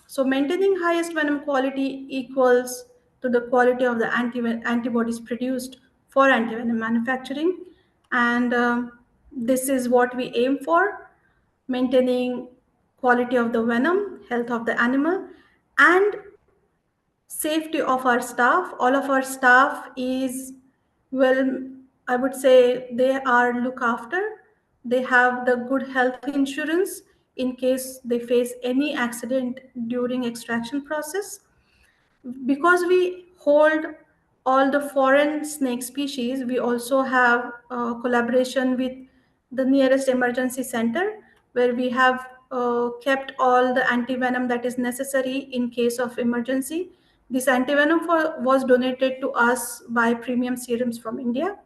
so maintaining highest venom quality equals to the quality of the antibodies produced for antivenom manufacturing. And this is what we aim for: maintaining quality of the venom, health of the animal, and safety of our staff. All of our staff is, well, I would say they are looked after. They have the good health insurance in case they face any accident during extraction process. Because we hold all the foreign snake species, we also have collaboration with the nearest emergency center, where we have kept all the antivenom that is necessary in case of emergency. This antivenom was donated to us by premium serums from India.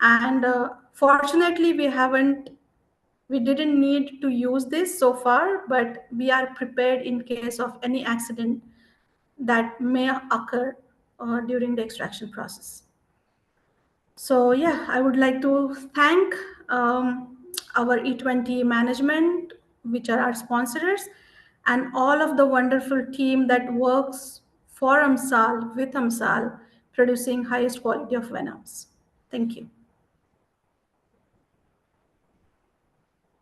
And fortunately, we didn't need to use this so far, but we are prepared in case of any accident that may occur during the extraction process. So yeah, I would like to thank our E20 management, which are our sponsors, and all of the wonderful team that works for AMSAL, with AMSAL, producing highest quality of venoms. Thank you.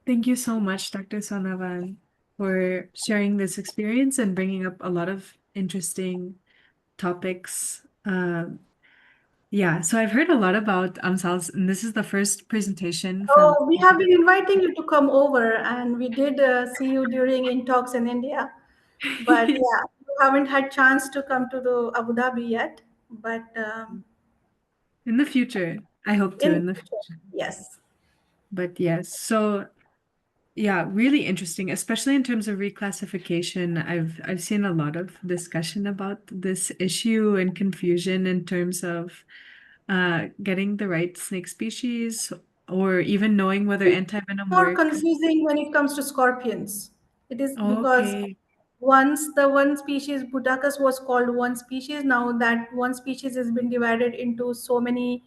Thank you so much, Dr. Sonavan, for sharing this experience and bringing up a lot of interesting topics. Yeah, so I've heard a lot about AMSALs, and this is the first presentation from. Oh, we have been inviting you to come over, and we did see you during in talks in India. But yeah, you haven't had chance to come to the Abu Dhabi yet. But In the future, I hope to in the future. yes. But yes, so yeah, really interesting, especially in terms of reclassification. I've seen a lot of discussion about this issue and confusion in terms of getting the right snake species or even knowing whether antivenom More works. confusing when it comes to scorpions. It is because Okay. once the one species, Butacus, was called one species. Now that one species has been divided into so many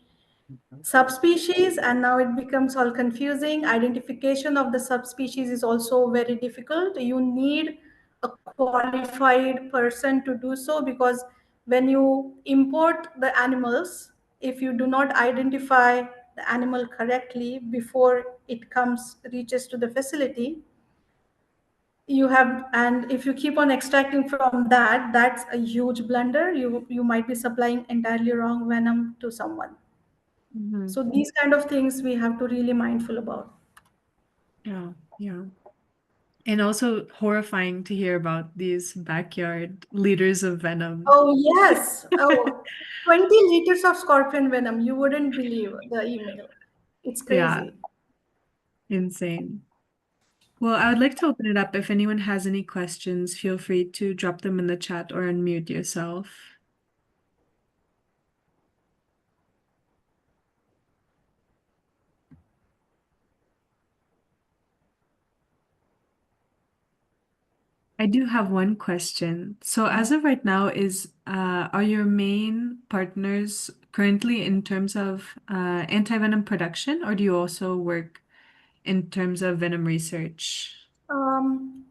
subspecies, and now it becomes all confusing. Identification of the subspecies is also very difficult. You need a qualified person to do so, because when you import the animals, if you do not identify the animal correctly before it reaches to the facility, you have, and if you keep on extracting from that, that's a huge blunder. You might be supplying entirely wrong venom to someone. Mhm. So these kind of things we have to really mindful about. Yeah, yeah. And also horrifying to hear about these backyard liters of venom. Oh yes. Oh, 20 liters of scorpion venom. You wouldn't believe the email. It's Yeah, crazy. insane. Well, I would like to open it up. If anyone has any questions, feel free to drop them in the chat or unmute yourself. I do have one question. So as of right now, are your main partners currently in terms of antivenom production, or do you also work in terms of venom research?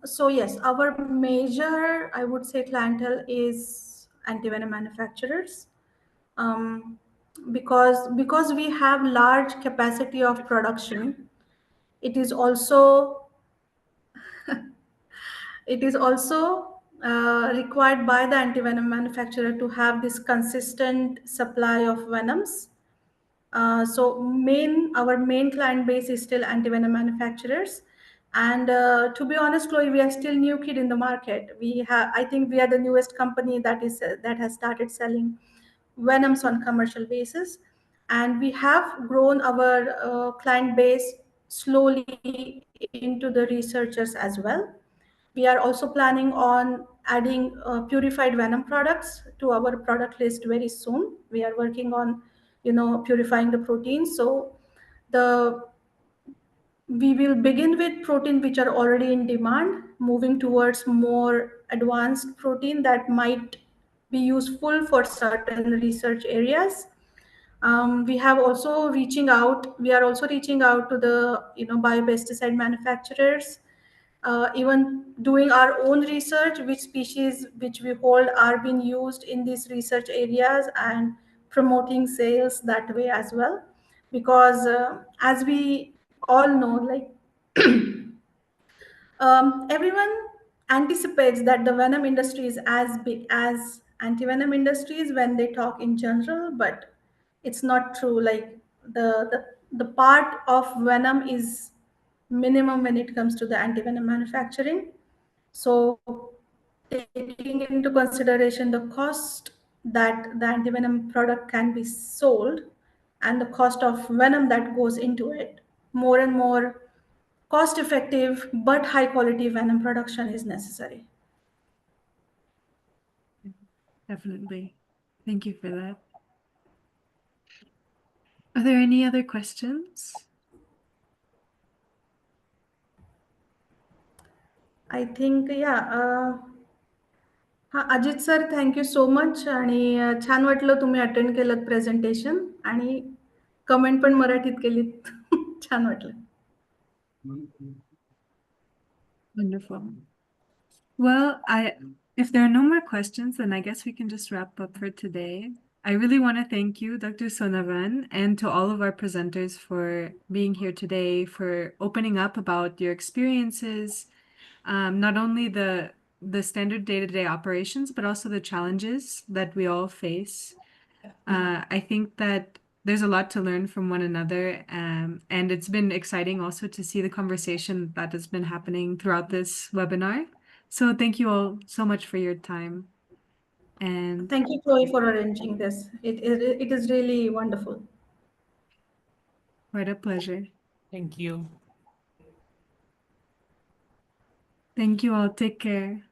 So yes, our major, I would say, clientele is antivenom manufacturers. Um, because we have large capacity of production, it is also required by the antivenom manufacturer to have this consistent supply of venoms. So our main client base is still antivenom manufacturers. And to be honest, Chloe, we are still new kid in the market. I think we are the newest company that has started selling venoms on commercial basis. And we have grown our client base slowly into the researchers as well. We are also planning on adding purified venom products to our product list very soon. We are working on, purifying the proteins. So we will begin with protein which are already in demand, moving towards more advanced protein that might be useful for certain research areas. We have also reaching out. We are also reaching out to the biopesticide manufacturers, even doing our own research, which species which we hold are being used in these research areas, and promoting sales that way as well. Because as we all know, like everyone anticipates that the venom industry is as big as antivenom industries when they talk in general, but it's not true. Like the part of venom is minimum when it comes to the antivenom manufacturing. So taking into consideration the cost that the antivenom product can be sold and the cost of venom that goes into it, more and more cost effective but high quality venom production is necessary. Definitely. Thank you for that. Are there any other questions? I think, Ajit sir, thank you so much. आणि छान वाटलं तुम्ही attend केलं presentation आणि comment पण मराठीत केलीत. छान वाटलं. Wonderful. Well, if there are no more questions, then I guess we can just wrap up for today. I really want to thank you, Dr. Sonavan, and to all of our presenters for being here today, for opening up about your experiences, not only the standard day-to-day operations, but also the challenges that we all face. I think that there's a lot to learn from one another, and it's been exciting also to see the conversation that has been happening throughout this webinar. So thank you all so much for your time. And Thank you, Chloe, for arranging this. It is really wonderful. quite a pleasure. Thank you. Thank you all. Take care.